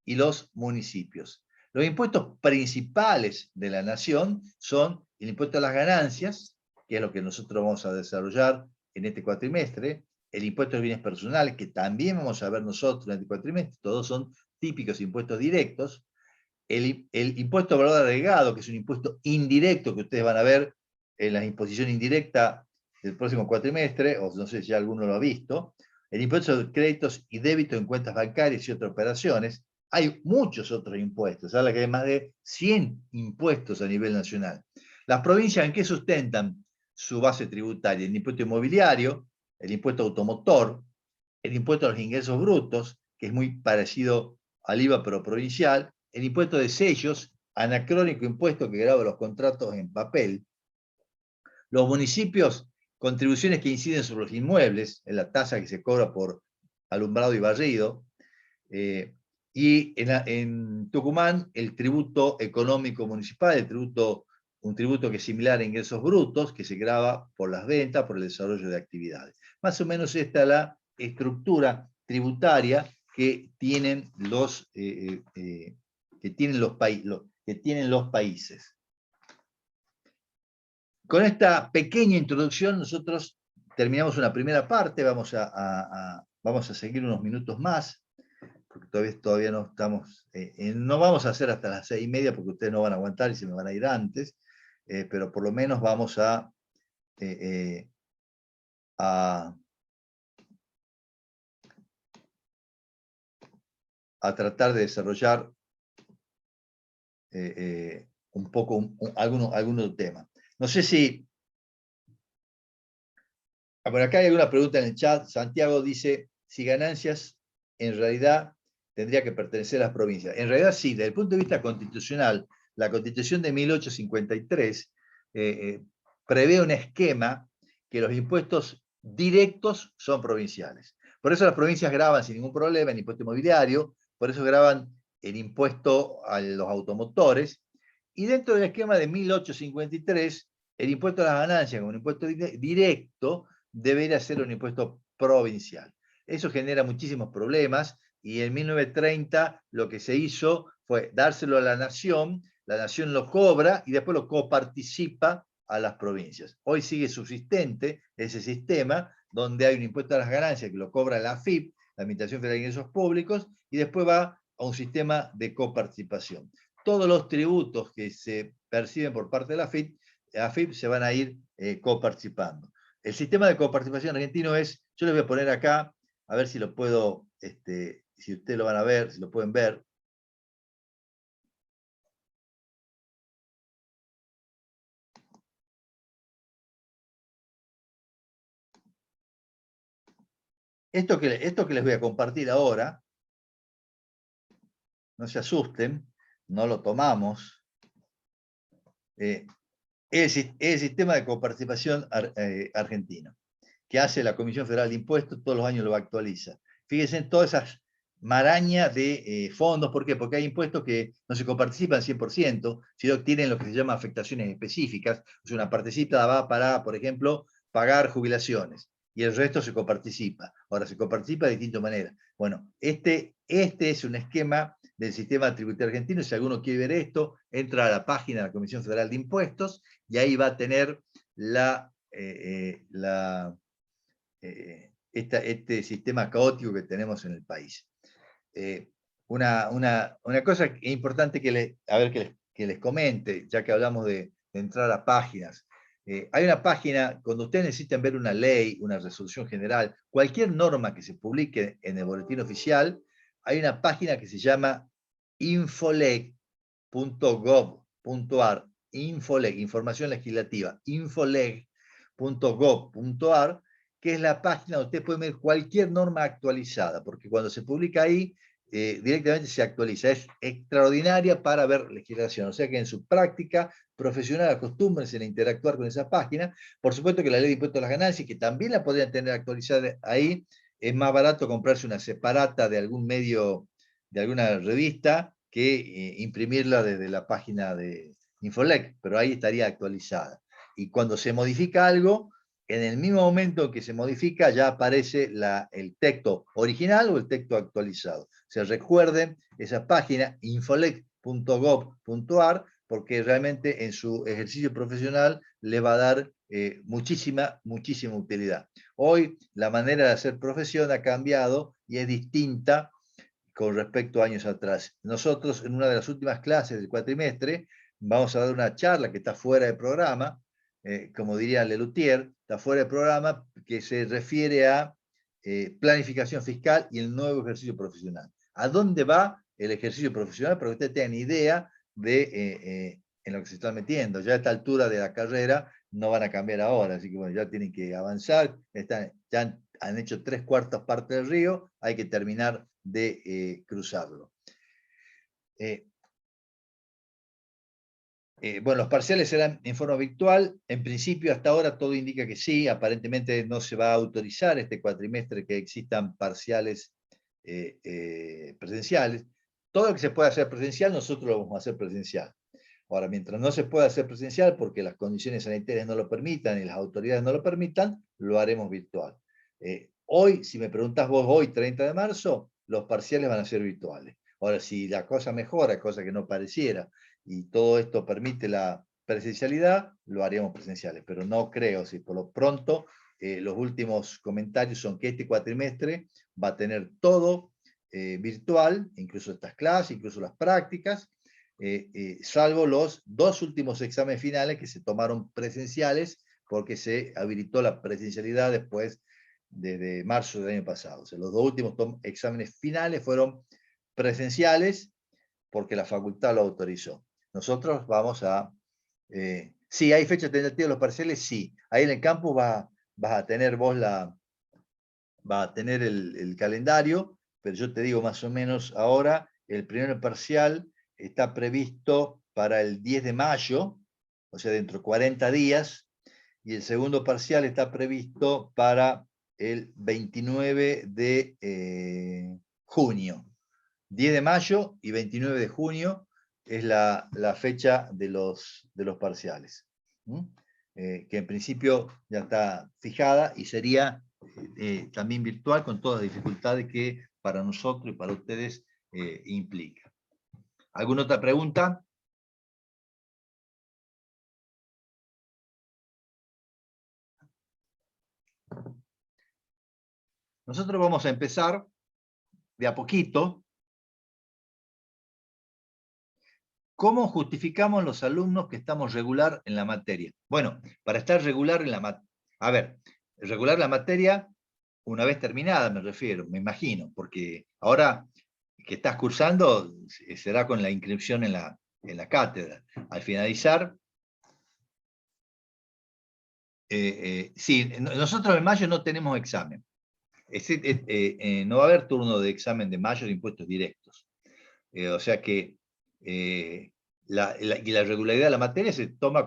[SPEAKER 1] y los municipios. Los impuestos principales de la nación son el impuesto a las ganancias, que es lo que nosotros vamos a desarrollar en este cuatrimestre, el impuesto a los bienes personales, que también vamos a ver nosotros en este cuatrimestre, todos son típicos impuestos directos, el impuesto al valor agregado, que es un impuesto indirecto que ustedes van a ver en la imposición indirecta del próximo cuatrimestre, o no sé si alguno lo ha visto, el impuesto de créditos y débitos en cuentas bancarias y otras operaciones. Hay muchos otros impuestos, habla que hay más de 100 impuestos a nivel nacional. Las provincias, ¿en qué sustentan su base tributaria? El impuesto inmobiliario, el impuesto automotor, el impuesto a los ingresos brutos, que es muy parecido al IVA pero provincial, el impuesto de sellos, anacrónico impuesto que grava los contratos en papel. Los municipios, contribuciones que inciden sobre los inmuebles, en la tasa que se cobra por alumbrado y barrido, y en Tucumán el tributo económico municipal, un tributo que es similar a ingresos brutos, que se grava por las ventas, por el desarrollo de actividades. Más o menos esta es la estructura tributaria que tienen los países. Con esta pequeña introducción nosotros terminamos una primera parte, vamos a seguir unos minutos más, porque todavía no estamos, no vamos a hacer hasta las 6:30 porque ustedes no van a aguantar y se me van a ir antes, pero por lo menos vamos a tratar de desarrollar un poco algunos temas. No sé si... Por acá hay alguna pregunta en el chat. Santiago dice, si ganancias en realidad tendría que pertenecer a las provincias. En realidad sí, desde el punto de vista constitucional, la Constitución de 1853 prevé un esquema que los impuestos directos son provinciales. Por eso las provincias graban sin ningún problema el impuesto inmobiliario, por eso graban el impuesto a los automotores, y dentro del esquema de 1853, el impuesto a las ganancias como un impuesto directo debería ser un impuesto provincial. Eso genera muchísimos problemas, y en 1930 lo que se hizo fue dárselo a la nación lo cobra y después lo coparticipa a las provincias. Hoy sigue subsistente ese sistema donde hay un impuesto a las ganancias que lo cobra la AFIP, la Administración Federal de Ingresos Públicos, y después va a un sistema de coparticipación. Todos los tributos que se perciben por parte de la AFIP se van a ir coparticipando. El sistema de coparticipación argentino es, yo les voy a poner acá, a ver si lo puedo, si ustedes lo van a ver, si lo pueden ver. Esto que les voy a compartir ahora, no se asusten, no lo tomamos, es el sistema de coparticipación argentino, que hace la Comisión Federal de Impuestos, todos los años lo actualiza. Fíjense en todas esas marañas de fondos. ¿Por qué? Porque hay impuestos que no se coparticipan 100%, sino que tienen lo que se llama afectaciones específicas. O sea, una partecita va para, por ejemplo, pagar jubilaciones, y el resto se coparticipa. Ahora, se coparticipa de distintas maneras. Bueno, este es un esquema del sistema tributario argentino. Si alguno quiere ver esto, entra a la página de la Comisión Federal de Impuestos, y ahí va a tener este sistema caótico que tenemos en el país. Una cosa importante que les comente, ya que hablamos de entrar a páginas. Hay una página, cuando ustedes necesitan ver una ley, una resolución general, cualquier norma que se publique en el boletín oficial, hay una página que se llama infoleg.gov.ar, Infoleg, información legislativa, infoleg.gov.ar, que es la página donde usted puede ver cualquier norma actualizada, porque cuando se publica ahí, directamente se actualiza. Es extraordinaria para ver legislación, o sea que en su práctica profesional acostúmbrense a interactuar con esa página. Por supuesto que la ley de impuestos a las ganancias, que también la podrían tener actualizada ahí, es más barato comprarse una separata de algún medio, de alguna revista, que imprimirla desde la página de Infolec, pero ahí estaría actualizada. Y cuando se modifica algo, en el mismo momento que se modifica, ya aparece el texto original o el texto actualizado. O sea, recuerden esa página, infolec.gov.ar, porque realmente en su ejercicio profesional le va a dar muchísima utilidad. Hoy la manera de hacer profesión ha cambiado y es distinta con respecto a años atrás. Nosotros, en una de las últimas clases del cuatrimestre, vamos a dar una charla que está fuera de programa, como diría Lelutier, está fuera de programa, que se refiere a planificación fiscal y el nuevo ejercicio profesional. ¿A dónde va el ejercicio profesional? Para que ustedes tengan idea de en lo que se están metiendo. Ya a esta altura de la carrera no van a cambiar ahora, así que bueno, ya tienen que avanzar, ya han hecho 3/4 partes del río, hay que terminar de cruzarlo. Bueno, los parciales serán en forma virtual. En principio, hasta ahora, todo indica que sí. Aparentemente no se va a autorizar este cuatrimestre que existan parciales presenciales. Todo lo que se pueda hacer presencial, nosotros lo vamos a hacer presencial. Ahora, mientras no se pueda hacer presencial porque las condiciones sanitarias no lo permitan y las autoridades no lo permitan, lo haremos virtual. Hoy, si me preguntás vos, hoy, 30 de marzo, los parciales van a ser virtuales. Ahora, si la cosa mejora, cosa que no pareciera, y todo esto permite la presencialidad, lo haríamos presenciales, pero no creo. Si por lo pronto, los últimos comentarios son que este cuatrimestre va a tener todo virtual, incluso estas clases, incluso las prácticas, salvo los 2 últimos exámenes finales que se tomaron presenciales porque se habilitó la presencialidad después desde marzo del año pasado. O sea, los 2 últimos exámenes finales fueron presenciales porque la facultad lo autorizó. Nosotros vamos a... sí, hay fecha tentativa de los parciales, sí. Ahí en el campus vas a tener vos va a tener el calendario, pero yo te digo más o menos ahora, el primer parcial está previsto para el 10 de mayo, o sea, dentro de 40 días, y el segundo parcial está previsto para el 29 de junio. 10 de mayo y 29 de junio es la fecha de los parciales, que en principio ya está fijada y sería también virtual, con todas las dificultades que para nosotros y para ustedes implica. ¿Alguna otra pregunta? Nosotros vamos a empezar de a poquito. ¿Cómo justificamos los alumnos que estamos regular en la materia? Bueno, para estar regular en la materia, a ver, regular la materia una vez terminada, me refiero, me imagino, porque ahora que estás cursando será con la inscripción en la cátedra. Al finalizar, sí, nosotros en mayo no tenemos examen. No va a haber turno de examen de mayo de impuestos directos. O sea que y la regularidad de la materia se toma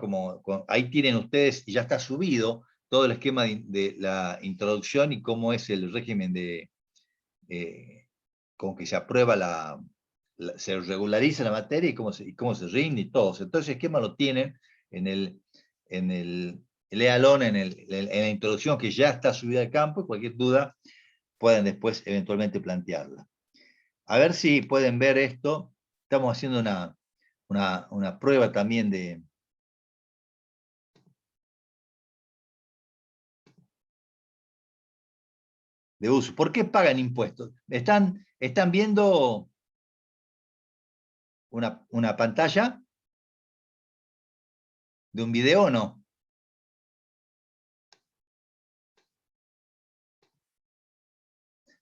[SPEAKER 1] ahí tienen ustedes, y ya está subido todo el esquema de la introducción y cómo es el régimen con que se aprueba se regulariza la materia y cómo se rinde y todo. Entonces el esquema lo tienen léalo en la introducción que ya está subida al campo, y cualquier duda pueden después eventualmente plantearla. A ver si pueden ver esto. Estamos haciendo una prueba también de uso. ¿Por qué pagan impuestos? ¿Están viendo una pantalla de un video o no?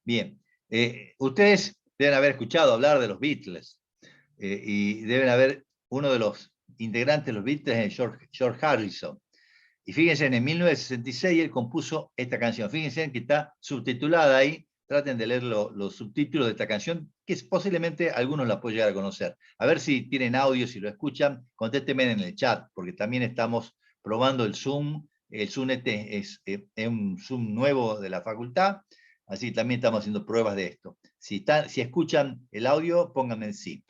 [SPEAKER 1] Bien. Ustedes deben haber escuchado hablar de los Beatles y deben haber, uno de los integrantes de los Beatles es George Harrison. Y fíjense, en 1966 él compuso esta canción. Fíjense que está subtitulada ahí. Traten de leer los subtítulos de esta canción, que posiblemente algunos la pueden llegar a conocer. A ver si tienen audio, si lo escuchan, contéstenme en el chat, porque también estamos probando el Zoom. El Zoom este es un Zoom nuevo de la facultad, así también estamos haciendo pruebas de esto. Si escuchan el audio, pónganme en sí.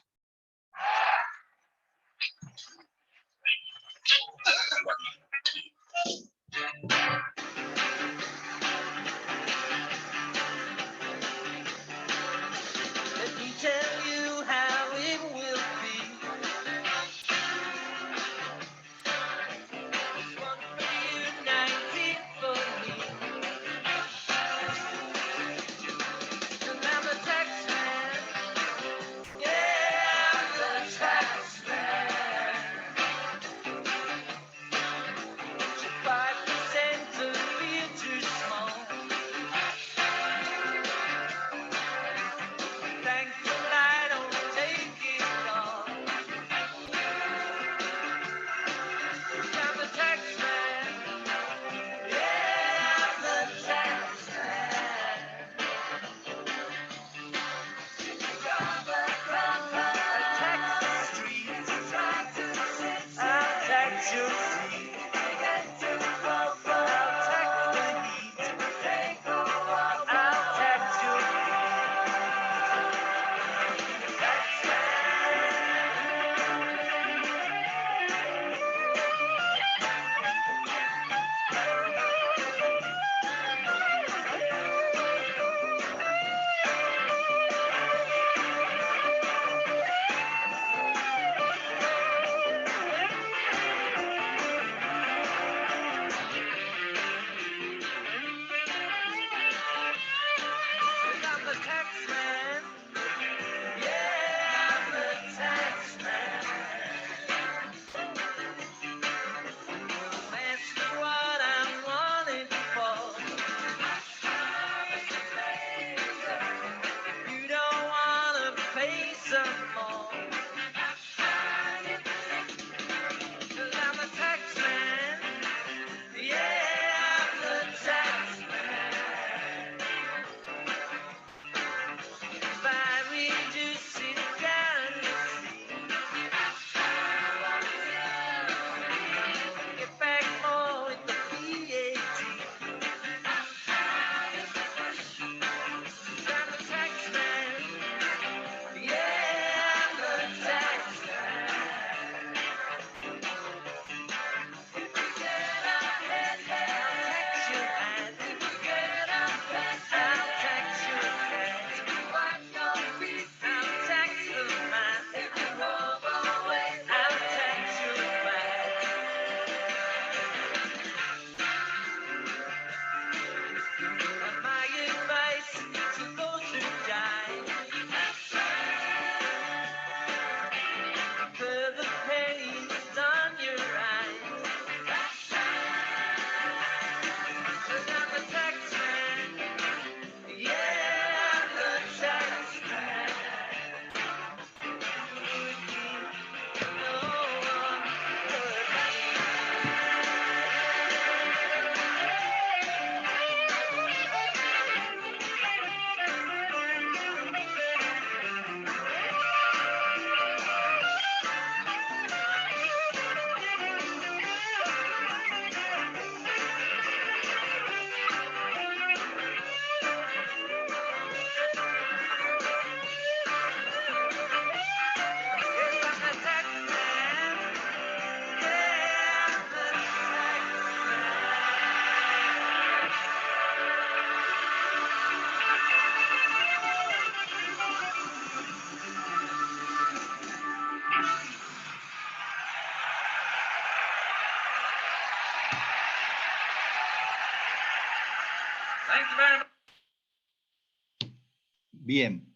[SPEAKER 1] Bien.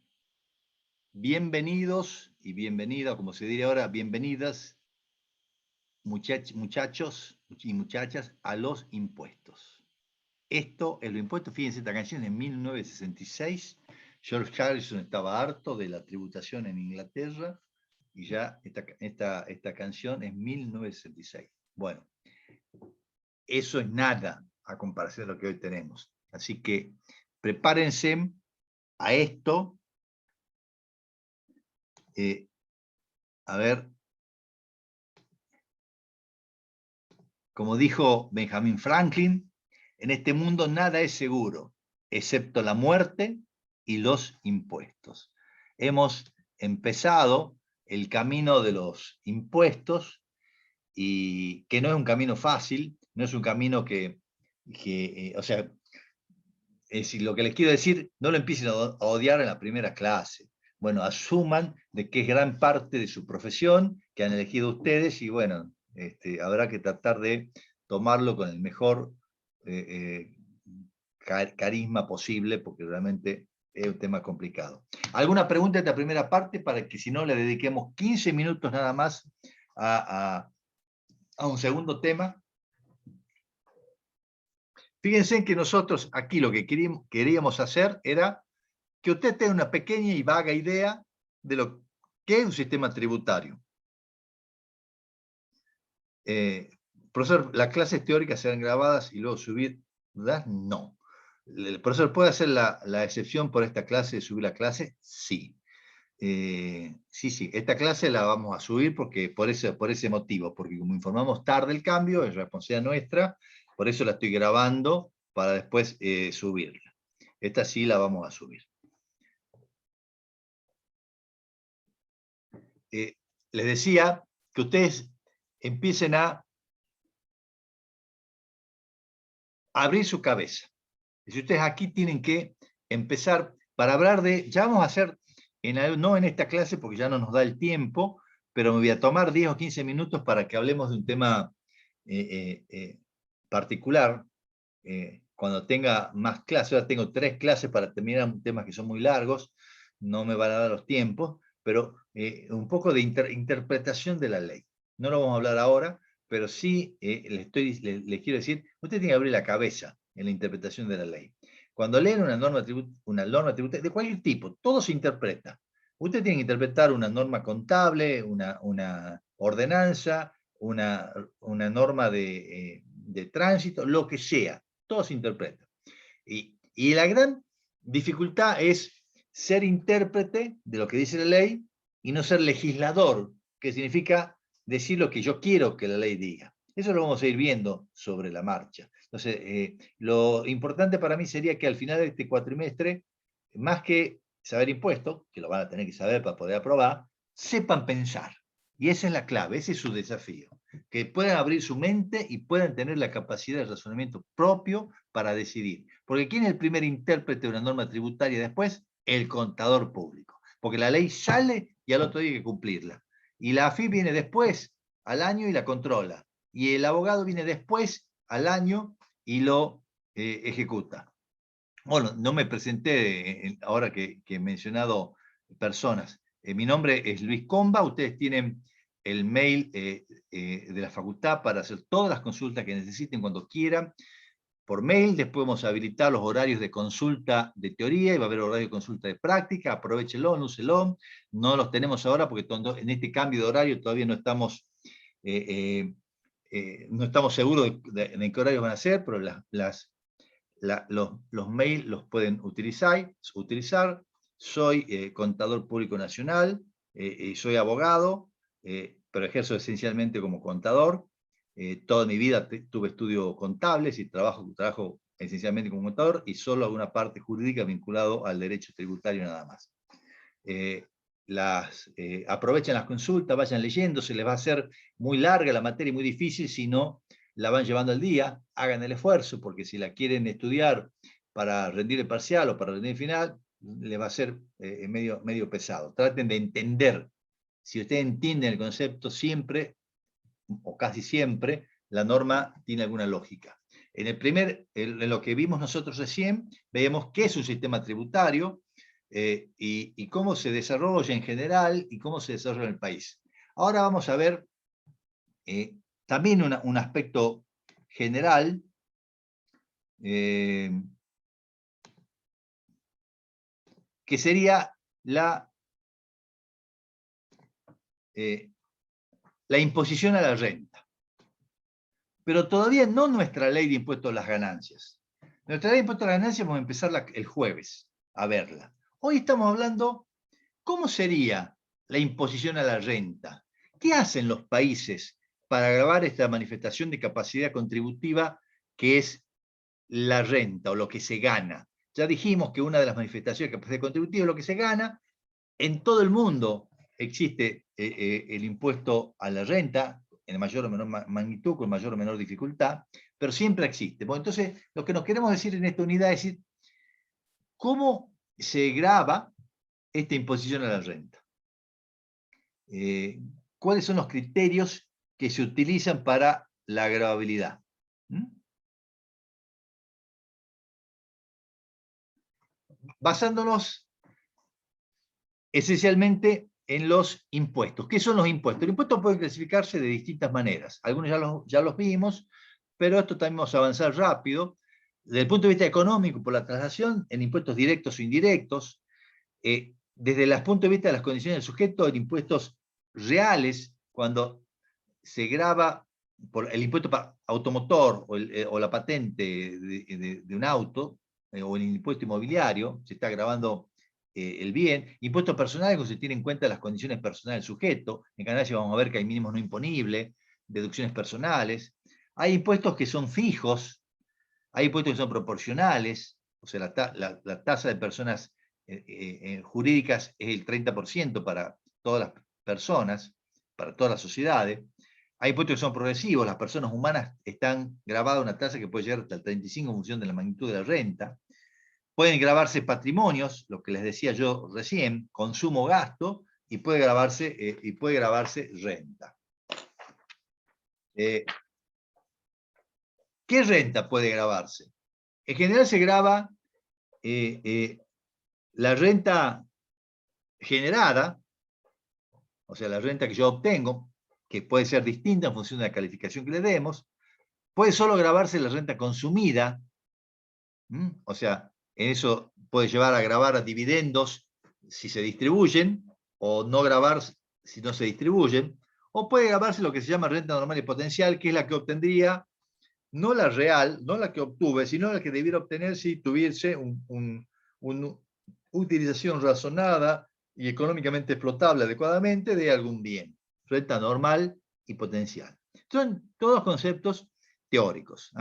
[SPEAKER 1] Bienvenidos y bienvenidas, como se diría ahora, bienvenidas, muchachos y muchachas, a los impuestos. Esto es los impuestos. Fíjense, esta canción es de 1966. George Harrison estaba harto de la tributación en Inglaterra y ya esta canción es 1966. Bueno, eso es nada a comparación de lo que hoy tenemos. Así que prepárense a esto. A ver, como dijo Benjamin Franklin, en este mundo nada es seguro, excepto la muerte y los impuestos. Hemos empezado el camino de los impuestos, y que no es un camino fácil, no es un camino o sea, es decir, lo que les quiero decir, no lo empiecen a odiar en la primera clase. Bueno, asuman de que es gran parte de su profesión que han elegido ustedes, y bueno, habrá que tratar de tomarlo con el mejor carisma posible, porque realmente es un tema complicado. ¿Alguna pregunta de esta primera parte? Para que si no le dediquemos 15 minutos nada más a un segundo tema. Fíjense que nosotros aquí lo que queríamos hacer era que usted tenga una pequeña y vaga idea de lo que es un sistema tributario. Profesor, ¿las clases teóricas serán grabadas y luego subir? ¿Verdad? No. ¿El profesor puede hacer la excepción por esta clase de subir la clase? Sí. Sí. Esta clase la vamos a subir porque por ese motivo, porque como informamos tarde el cambio, es responsabilidad nuestra, por eso la estoy grabando para después subirla. Esta sí la vamos a subir. Les decía que ustedes empiecen a abrir su cabeza. Si ustedes aquí tienen que empezar para hablar ya vamos a hacer, no en esta clase porque ya no nos da el tiempo, pero me voy a tomar 10 o 15 minutos para que hablemos de un tema particular. Cuando tenga más clases, ahora tengo 3 clases para terminar temas que son muy largos, no me van a dar los tiempos, pero un poco de interpretación de la ley. No lo vamos a hablar ahora, pero sí les quiero decir, usted tiene que abrir la cabeza en la interpretación de la ley. Cuando leen una norma tributaria de cualquier tipo, todo se interpreta. Usted tiene que interpretar una norma contable, una ordenanza, una norma de tránsito, lo que sea, todo se interpreta. Y la gran dificultad es ser intérprete de lo que dice la ley y no ser legislador, que significa decir lo que yo quiero que la ley diga. Eso lo vamos a ir viendo sobre la marcha. Entonces, lo importante para mí sería que al final de este cuatrimestre, más que saber impuestos, que lo van a tener que saber para poder aprobar, sepan pensar. Y esa es la clave, ese es su desafío. Que puedan abrir su mente y puedan tener la capacidad de razonamiento propio para decidir. Porque ¿quién es el primer intérprete de una norma tributaria después? El contador público. Porque la ley sale y al otro día hay que cumplirla. Y la AFIP viene después, al año, y la controla. Y el abogado viene después, al año, y lo ejecuta. Bueno, no me presenté ahora que he mencionado personas. Mi nombre es Luis Comba, ustedes tienen el mail de la facultad para hacer todas las consultas que necesiten cuando quieran. Por mail, después vamos a habilitar los horarios de consulta de teoría y va a haber horario de consulta de práctica, aprovechenlo, úselo. No los tenemos ahora porque en este cambio de horario todavía no estamos seguros de qué horarios van a ser, pero los mails los pueden utilizar. Soy contador público nacional, soy abogado, pero ejerzo esencialmente como contador. Toda mi vida tuve estudios contables y trabajo esencialmente como contador, y solo alguna parte jurídica vinculado al derecho tributario nada más. Aprovechen las consultas, vayan leyendo, se les va a hacer muy larga la materia y muy difícil si no la van llevando al día. Hagan el esfuerzo, porque si la quieren estudiar para rendir el parcial o para rendir el final, les va a ser medio pesado. Traten de entender. Si ustedes entienden el concepto, siempre o casi siempre la norma tiene alguna lógica. En lo que vimos nosotros recién, veíamos qué es un sistema tributario y cómo se desarrolla en general y cómo se desarrolla en el país. Ahora vamos a ver también un aspecto general que sería la imposición a la renta. Pero todavía no nuestra ley de impuestos a las ganancias. Nuestra ley de impuestos a las ganancias vamos a empezar el jueves a verla. Hoy estamos hablando, ¿cómo sería la imposición a la renta? ¿Qué hacen los países para agravar esta manifestación de capacidad contributiva que es la renta o lo que se gana? Ya dijimos que una de las manifestaciones de capacidad contributiva es lo que se gana. En todo el mundo existe el impuesto a la renta, en mayor o menor magnitud, con mayor o menor dificultad, pero siempre existe. Bueno, entonces, lo que nos queremos decir en esta unidad es decir, ¿cómo se grava esta imposición a la renta? ¿Cuáles son los criterios que se utilizan para la gravabilidad? Basándonos esencialmente en los impuestos. ¿Qué son los impuestos? Los impuestos pueden clasificarse de distintas maneras. Algunos ya los vimos, pero esto también vamos a avanzar rápido. Desde el punto de vista económico, por la traslación, en impuestos directos o indirectos, desde el punto de vista de las condiciones del sujeto, en impuestos reales, cuando se grava por el impuesto automotor o la patente de un auto, o el impuesto inmobiliario, se está gravando el bien. Impuestos personales, cuando se tiene en cuenta las condiciones personales del sujeto. En ganancia vamos a ver que hay mínimos no imponibles, deducciones personales. Hay impuestos que son fijos, hay impuestos que son proporcionales, o sea, la tasa de personas jurídicas es el 30% para todas las personas, para todas las sociedades. Hay impuestos que son progresivos, las personas humanas están grabadas a una tasa que puede llegar hasta el 35% en función de la magnitud de la renta. Pueden grabarse patrimonios, lo que les decía yo recién, consumo, gasto, y puede grabarse renta. ¿Qué renta puede grabarse? En general se graba la renta generada, o sea, la renta que yo obtengo, que puede ser distinta en función de la calificación que le demos. Puede solo grabarse la renta consumida, o sea, en eso puede llevar a grabar a dividendos si se distribuyen, o no grabar si no se distribuyen, o puede grabarse lo que se llama renta normal y potencial, que es la que obtendría, no la real, no la que obtuve, sino la que debiera obtener si tuviese una utilización razonada y económicamente explotable adecuadamente de algún bien. Renta normal y potencial. Son todos conceptos teóricos.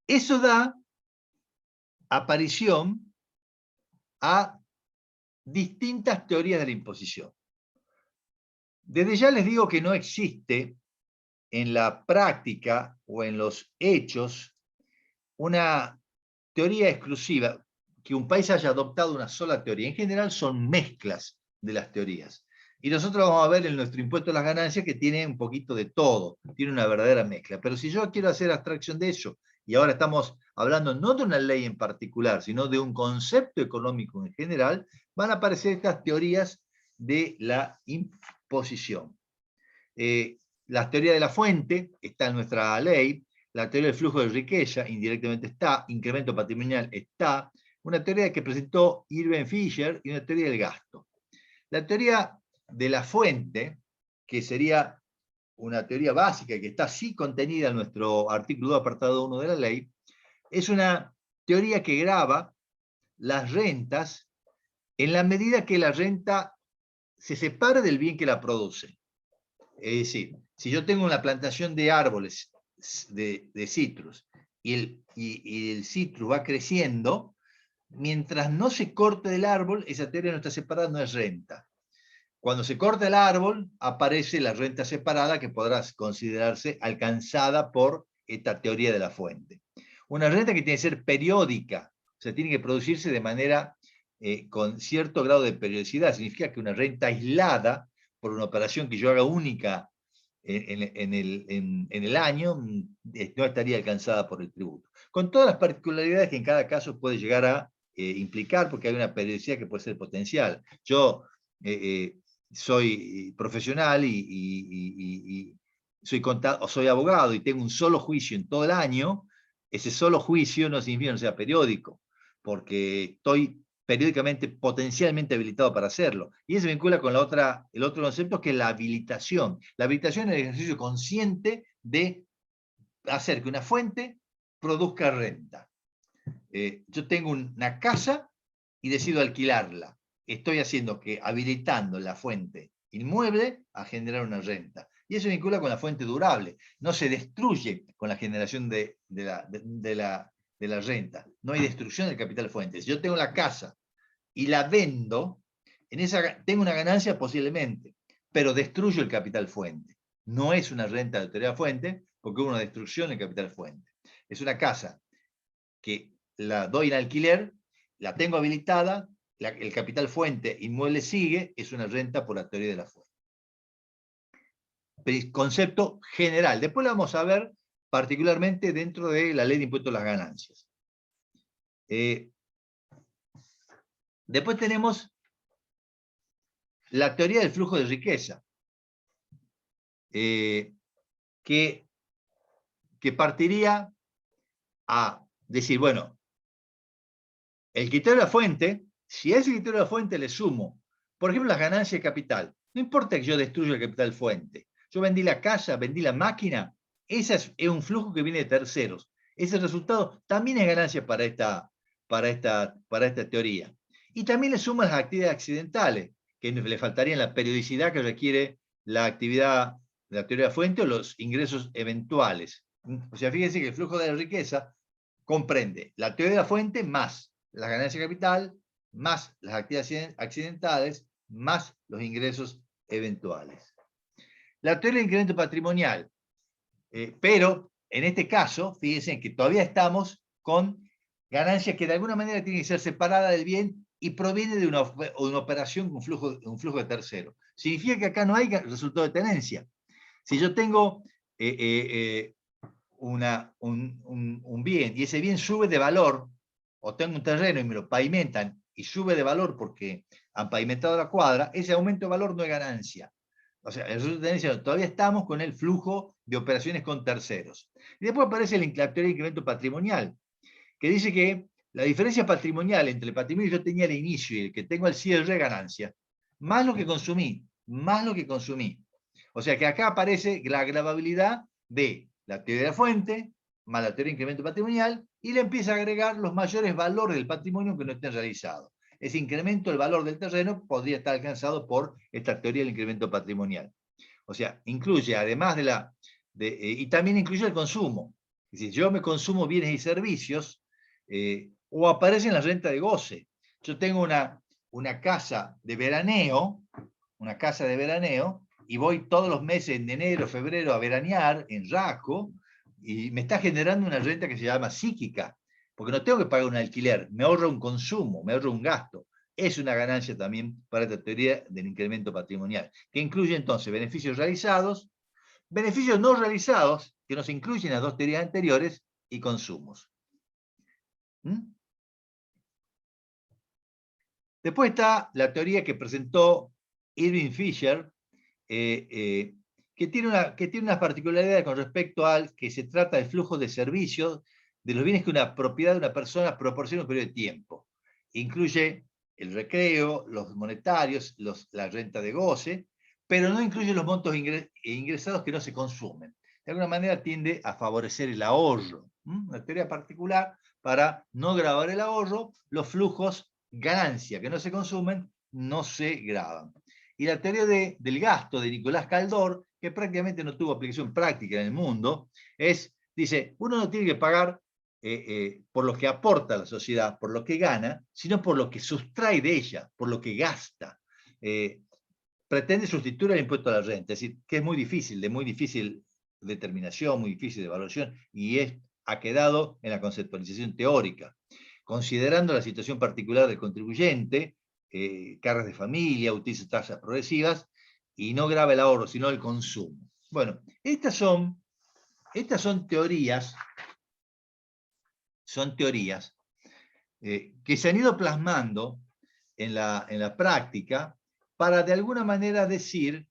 [SPEAKER 1] Eso da aparición a distintas teorías de la imposición. Desde ya les digo que no existe en la práctica o en los hechos una teoría exclusiva, que un país haya adoptado una sola teoría. En general son mezclas de las teorías. Y nosotros vamos a ver en nuestro impuesto a las ganancias que tiene un poquito de todo, tiene una verdadera mezcla. Pero si yo quiero hacer abstracción de eso, y ahora estamos hablando no de una ley en particular, sino de un concepto económico en general, van a aparecer estas teorías de la imposición. La teoría de la fuente está en nuestra ley, la teoría del flujo de riqueza indirectamente está, incremento patrimonial está, una teoría que presentó Irving Fisher y una teoría del gasto. La teoría de la fuente, que sería una teoría básica que está así contenida en nuestro artículo 2, apartado 1 de la ley, es una teoría que grava las rentas en la medida que la renta se separe del bien que la produce. Es decir, si yo tengo una plantación de árboles de citrus y el citrus va creciendo, mientras no se corte el árbol, esa teoría no está separada, no es renta. Cuando se corta el árbol, aparece la renta separada que podrá considerarse alcanzada por esta teoría de la fuente. Una renta que tiene que ser periódica, o sea, tiene que producirse de manera con cierto grado de periodicidad. Significa que una renta aislada por una operación que yo haga única en el año no estaría alcanzada por el tributo. Con todas las particularidades que en cada caso puede llegar a implicar, porque hay una periodicidad que puede ser potencial. Yo soy profesional y soy abogado y tengo un solo juicio en todo el año. Ese solo juicio no significa que no sea periódico, porque estoy periódicamente potencialmente habilitado para hacerlo. Y eso se vincula con el otro concepto, que es la habilitación. La habilitación es el ejercicio consciente de hacer que una fuente produzca renta. Yo tengo una casa y decido alquilarla. Estoy haciendo que, habilitando la fuente inmueble a generar una renta. Y eso vincula con la fuente durable. No se destruye con la generación de la renta. No hay destrucción del capital fuente. Si yo tengo la casa y la vendo, tengo una ganancia posiblemente, pero destruyo el capital fuente. No es una renta de teoría fuente, porque hubo una destrucción del capital fuente. Es una casa que la doy en alquiler, la tengo habilitada, el capital fuente inmueble sigue, es una renta por la teoría de la fuente. Concepto general. Después lo vamos a ver particularmente dentro de la ley de impuestos a las ganancias. Después tenemos la teoría del flujo de riqueza, que partiría a decir, bueno, el criterio de la fuente, si a ese criterio de la fuente le sumo, por ejemplo, las ganancias de capital, no importa que yo destruya el capital fuente, yo vendí la casa, vendí la máquina, ese es un flujo que viene de terceros. Ese resultado también es ganancia para esta teoría. Y también le sumo las actividades accidentales, que le faltarían la periodicidad que requiere la actividad de la teoría de la fuente o los ingresos eventuales. O sea, fíjense que el flujo de la riqueza comprende la teoría de la fuente más las ganancias de capital, más las actividades accidentales, más los ingresos eventuales. La teoría del incremento patrimonial, pero en este caso, fíjense que todavía estamos con ganancias que de alguna manera tienen que ser separadas del bien y proviene de una operación con un flujo de tercero. Significa que acá no hay resultado de tenencia. Si yo tengo un bien y ese bien sube de valor, o tengo un terreno y me lo pavimentan y sube de valor porque han pavimentado la cuadra, ese aumento de valor no es ganancia. O sea, el resultado de tenencia, todavía estamos con el flujo de operaciones con terceros. Y después aparece la teoría de incremento patrimonial, que dice que la diferencia patrimonial entre el patrimonio que yo tenía al inicio y el que tengo al cierre es ganancia, más lo que consumí, más lo que consumí. O sea que acá aparece la agravabilidad de la teoría de la fuente, más la teoría de incremento patrimonial, y le empieza a agregar los mayores valores del patrimonio que no estén realizados. Ese incremento del valor del terreno podría estar alcanzado por esta teoría del incremento patrimonial. O sea, incluye, además y también incluye el consumo. Es decir, yo me consumo bienes y servicios, o aparece en la renta de goce. Yo tengo una casa de veraneo, y voy todos los meses en enero, febrero a veranear en Raco, y me está generando una renta que se llama psíquica, porque no tengo que pagar un alquiler, me ahorro un consumo, me ahorro un gasto. Es una ganancia también para esta teoría del incremento patrimonial, que incluye entonces beneficios realizados, beneficios no realizados, que nos incluyen las dos teorías anteriores, y consumos. Después está la teoría que presentó Irving Fisher, que tiene unas particularidades con respecto al que se trata del flujo de servicios de los bienes que una propiedad de una persona proporciona en un periodo de tiempo. Incluye el recreo, los monetarios, la renta de goce, pero no incluye los montos ingresados que no se consumen. De alguna manera tiende a favorecer el ahorro. Una teoría particular para no gravar el ahorro, los flujos ganancia que no se consumen no se graban. Y la teoría del gasto de Nicolás Caldor, que prácticamente no tuvo aplicación práctica en el mundo, dice, uno no tiene que pagar por lo que aporta a la sociedad, por lo que gana, sino por lo que sustrae de ella, por lo que gasta. Pretende sustituir el impuesto a la renta, es decir, que es muy difícil, de muy difícil determinación, muy difícil de evaluación, y ha quedado en la conceptualización teórica. considerando la situación particular del contribuyente, cargas de familia, utiliza tasas progresivas, y no grava el ahorro, sino el consumo. Bueno, estas son teorías, que se han ido plasmando en la práctica para de alguna manera decir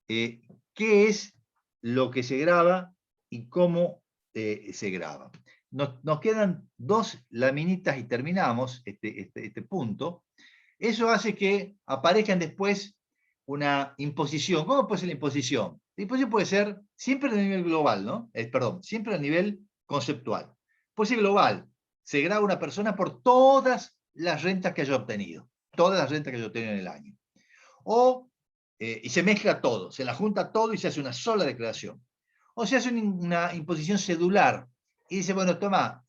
[SPEAKER 1] qué es lo que se graba y cómo se graba. Nos quedan 2 laminitas y terminamos este punto. Eso hace que aparezcan después una imposición. ¿Cómo puede ser la imposición? La imposición puede ser siempre a nivel global, ¿no? Perdón, siempre a nivel conceptual. Puede ser global. Se graba una persona por todas las rentas que haya obtenido. Todas las rentas que haya obtenido en el año. Y se mezcla todo, se la junta todo y se hace una sola declaración. O se hace una imposición cedular y dice, bueno, toma,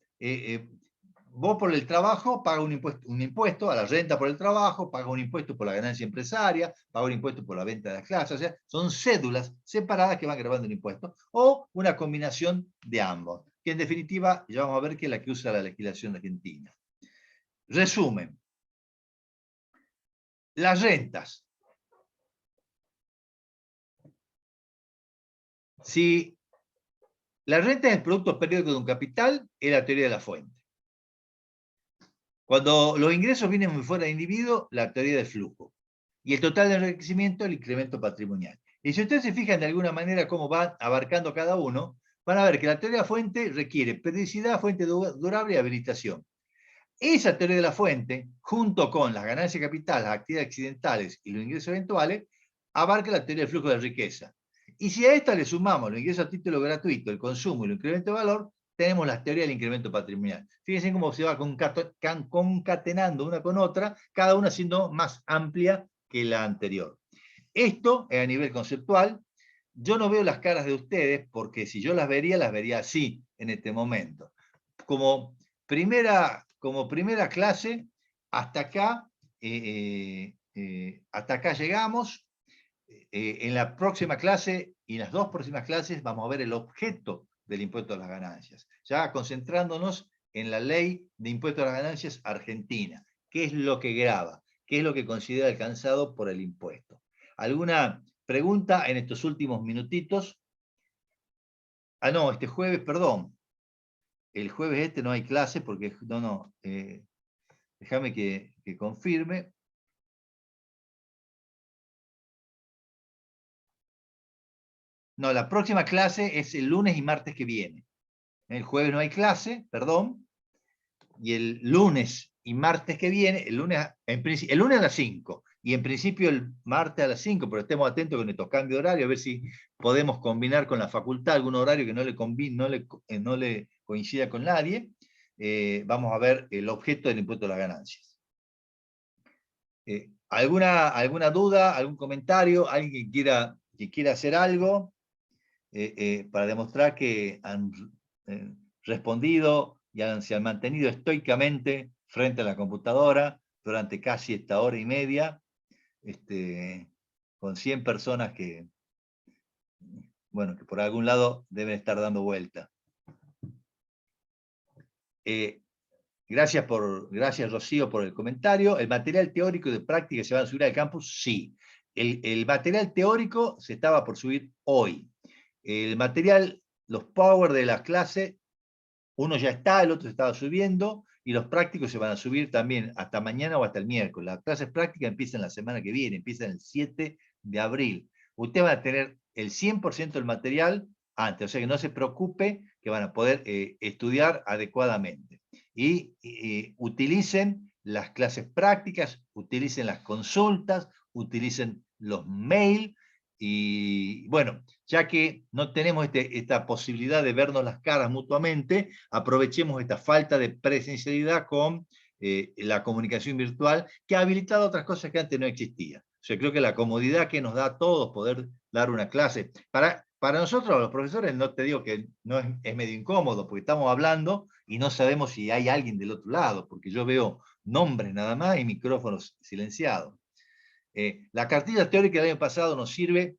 [SPEAKER 1] vos por el trabajo pagas un impuesto a la renta por el trabajo, pagas un impuesto por la ganancia empresaria, pagas un impuesto por la venta de las clases, o sea, son cédulas separadas que van grabando el impuesto, o una combinación de ambos, que en definitiva ya vamos a ver que es la que usa la legislación argentina. Resumen, las rentas. Si la renta es el producto periódico de un capital, es la teoría de la fuente. Cuando los ingresos vienen muy fuera del individuo, la teoría del flujo. Y el total de enriquecimiento, el incremento patrimonial. Y si ustedes se fijan de alguna manera cómo van abarcando cada uno, van a ver que la teoría de la fuente requiere periodicidad, fuente durable y habilitación. Esa teoría de la fuente, junto con las ganancias de capital, las actividades accidentales y los ingresos eventuales, abarca la teoría del flujo de riqueza. Y si a esta le sumamos los ingresos a título gratuito, el consumo y el incremento de valor, tenemos la teoría del incremento patrimonial. Fíjense cómo se va concatenando una con otra, cada una siendo más amplia que la anterior. Esto es a nivel conceptual. Yo no veo las caras de ustedes, porque si yo las vería así en este momento. Como primera clase, hasta acá llegamos. En la próxima clase y en las 2 próximas clases vamos a ver el objeto del impuesto a las ganancias, ya concentrándonos en la ley de impuesto a las ganancias argentina. ¿Qué es lo que grava? ¿Qué es lo que considera alcanzado por el impuesto? ¿Alguna pregunta en estos últimos minutitos? Ah, no, este jueves, perdón. El jueves no hay clase porque, déjame que confirme. No, la próxima clase es el lunes y martes que viene. El jueves no hay clase, perdón. Y el lunes y martes que viene, el lunes a las 5, y en principio el martes a las 5, pero estemos atentos con estos cambios de horario, a ver si podemos combinar con la facultad algún horario que no le coincida con nadie. Vamos a ver el objeto del impuesto a las ganancias. ¿Alguna duda, algún comentario? ¿Alguien que quiera hacer algo para demostrar que han respondido y se han mantenido estoicamente frente a la computadora durante casi esta hora y media, con 100 personas que por algún lado deben estar dando vuelta? Gracias Rocío por el comentario. ¿El material teórico y de práctica se va a subir al campus? Sí. El material teórico se estaba por subir hoy. El material, los power de la clase, uno ya está, el otro se estaba subiendo, y los prácticos se van a subir también hasta mañana o hasta el miércoles. Las clases prácticas empiezan la semana que viene, empiezan el 7 de abril. Ustedes van a tener el 100% del material antes, o sea que no se preocupe, que van a poder estudiar adecuadamente. Y utilicen las clases prácticas, utilicen las consultas, utilicen los mails, y bueno, ya que no tenemos esta posibilidad de vernos las caras mutuamente, aprovechemos esta falta de presencialidad con la comunicación virtual, que ha habilitado otras cosas que antes no existían. O sea, creo que la comodidad que nos da a todos poder dar una clase, para nosotros los profesores, no te digo que no es medio incómodo, porque estamos hablando y no sabemos si hay alguien del otro lado, porque yo veo nombres nada más y micrófonos silenciados. La cartilla teórica del año pasado nos sirve,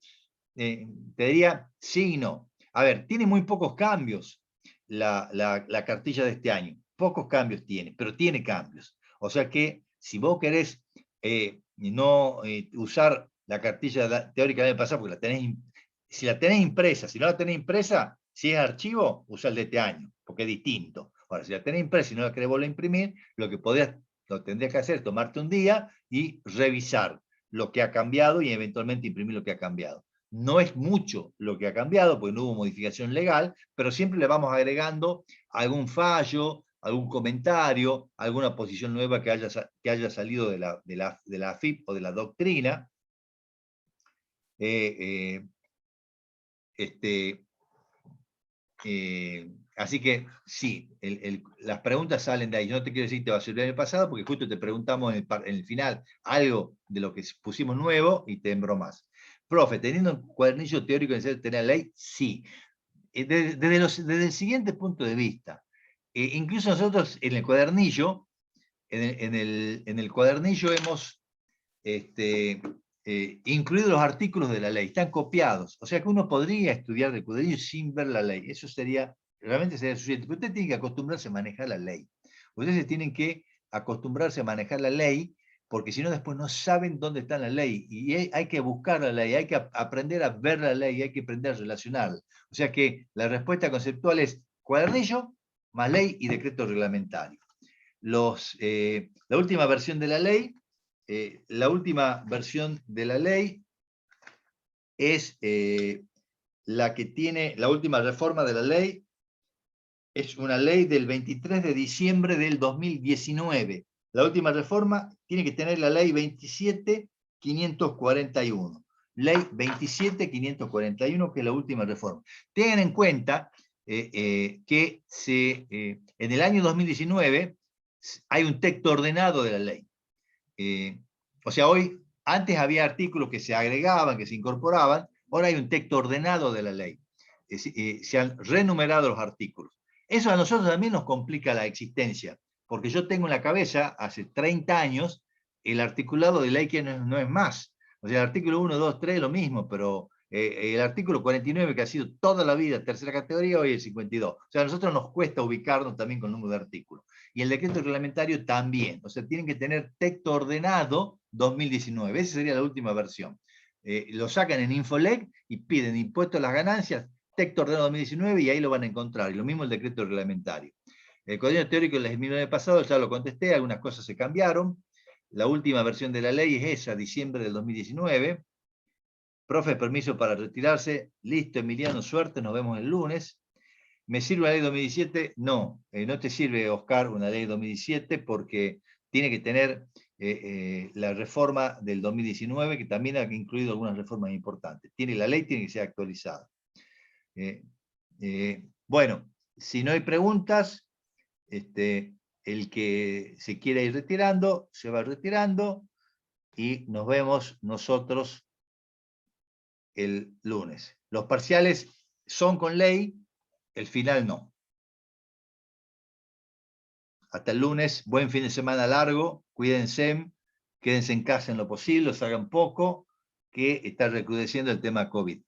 [SPEAKER 1] te diría sí y no. A ver, tiene muy pocos cambios la cartilla de este año. pocos cambios tiene, pero tiene cambios. O sea que si vos querés no usar la cartilla teórica del año pasado, porque si la tenés impresa, si no la tenés impresa, si es archivo, usa el de este año, porque es distinto. Ahora, si la tenés impresa y no la querés volver a imprimir, lo tendrías que hacer es tomarte un día y revisar lo que ha cambiado y eventualmente imprimir lo que ha cambiado. No es mucho lo que ha cambiado, porque no hubo modificación legal, pero siempre le vamos agregando algún fallo, algún comentario, alguna posición nueva que haya salido de la AFIP o de la doctrina. Así que sí, las preguntas salen de ahí. Yo no te quiero decir que te va a servir el año pasado, porque justo te preguntamos en el final algo de lo que pusimos nuevo y te embromas. Profe, ¿teniendo un cuadernillo teórico necesario tener la ley? Sí. Desde el siguiente punto de vista, incluso nosotros en el cuadernillo, en el cuadernillo hemos incluido los artículos de la ley, están copiados. O sea que uno podría estudiar el cuadernillo sin ver la ley. Eso realmente sería suficiente. Pero usted tiene que acostumbrarse a manejar la ley. Ustedes tienen que acostumbrarse a manejar la ley, porque si no después no saben dónde está la ley. Y hay que buscar la ley, hay que aprender a ver la ley, hay que aprender a relacionarla. O sea que la respuesta conceptual es cuadernillo más ley y decreto reglamentario. La última versión de la ley es la que tiene, la última reforma de la ley es una ley del 23 de diciembre del 2019. La última reforma tiene que tener la ley 27.541. Ley 27.541, que es la última reforma. Tengan en cuenta que en el año 2019 hay un texto ordenado de la ley. O sea, antes había artículos que se agregaban, que se incorporaban, ahora hay un texto ordenado de la ley. Se han renumerado los artículos. Eso a nosotros también nos complica la existencia, porque yo tengo en la cabeza, hace 30 años, el articulado de ley que no es más. O sea, el artículo 1, 2, 3 lo mismo, pero el artículo 49, que ha sido toda la vida tercera categoría, hoy es 52. O sea, a nosotros nos cuesta ubicarnos también con el número de artículos. Y el decreto reglamentario también. O sea, tienen que tener texto ordenado 2019. Esa sería la última versión. Lo sacan en Infolec y piden impuesto a las ganancias, texto ordenado 2019, y ahí lo van a encontrar. Y lo mismo el decreto reglamentario. El cuadernillo teórico del 2019 pasado, ya lo contesté, algunas cosas se cambiaron. La última versión de la ley es esa, diciembre del 2019. Profe, permiso para retirarse. Listo, Emiliano, suerte, nos vemos el lunes. ¿Me sirve la ley 2017? No, no te sirve, Oscar, una ley 2017 porque tiene que tener la reforma del 2019, que también ha incluido algunas reformas importantes. La ley tiene que ser actualizada. Bueno, si no hay preguntas, el que se quiera ir retirando, se va retirando y nos vemos nosotros el lunes. Los parciales son con ley, el final no. Hasta el lunes, buen fin de semana largo, cuídense, quédense en casa en lo posible, salgan poco, que está recrudeciendo el tema COVID.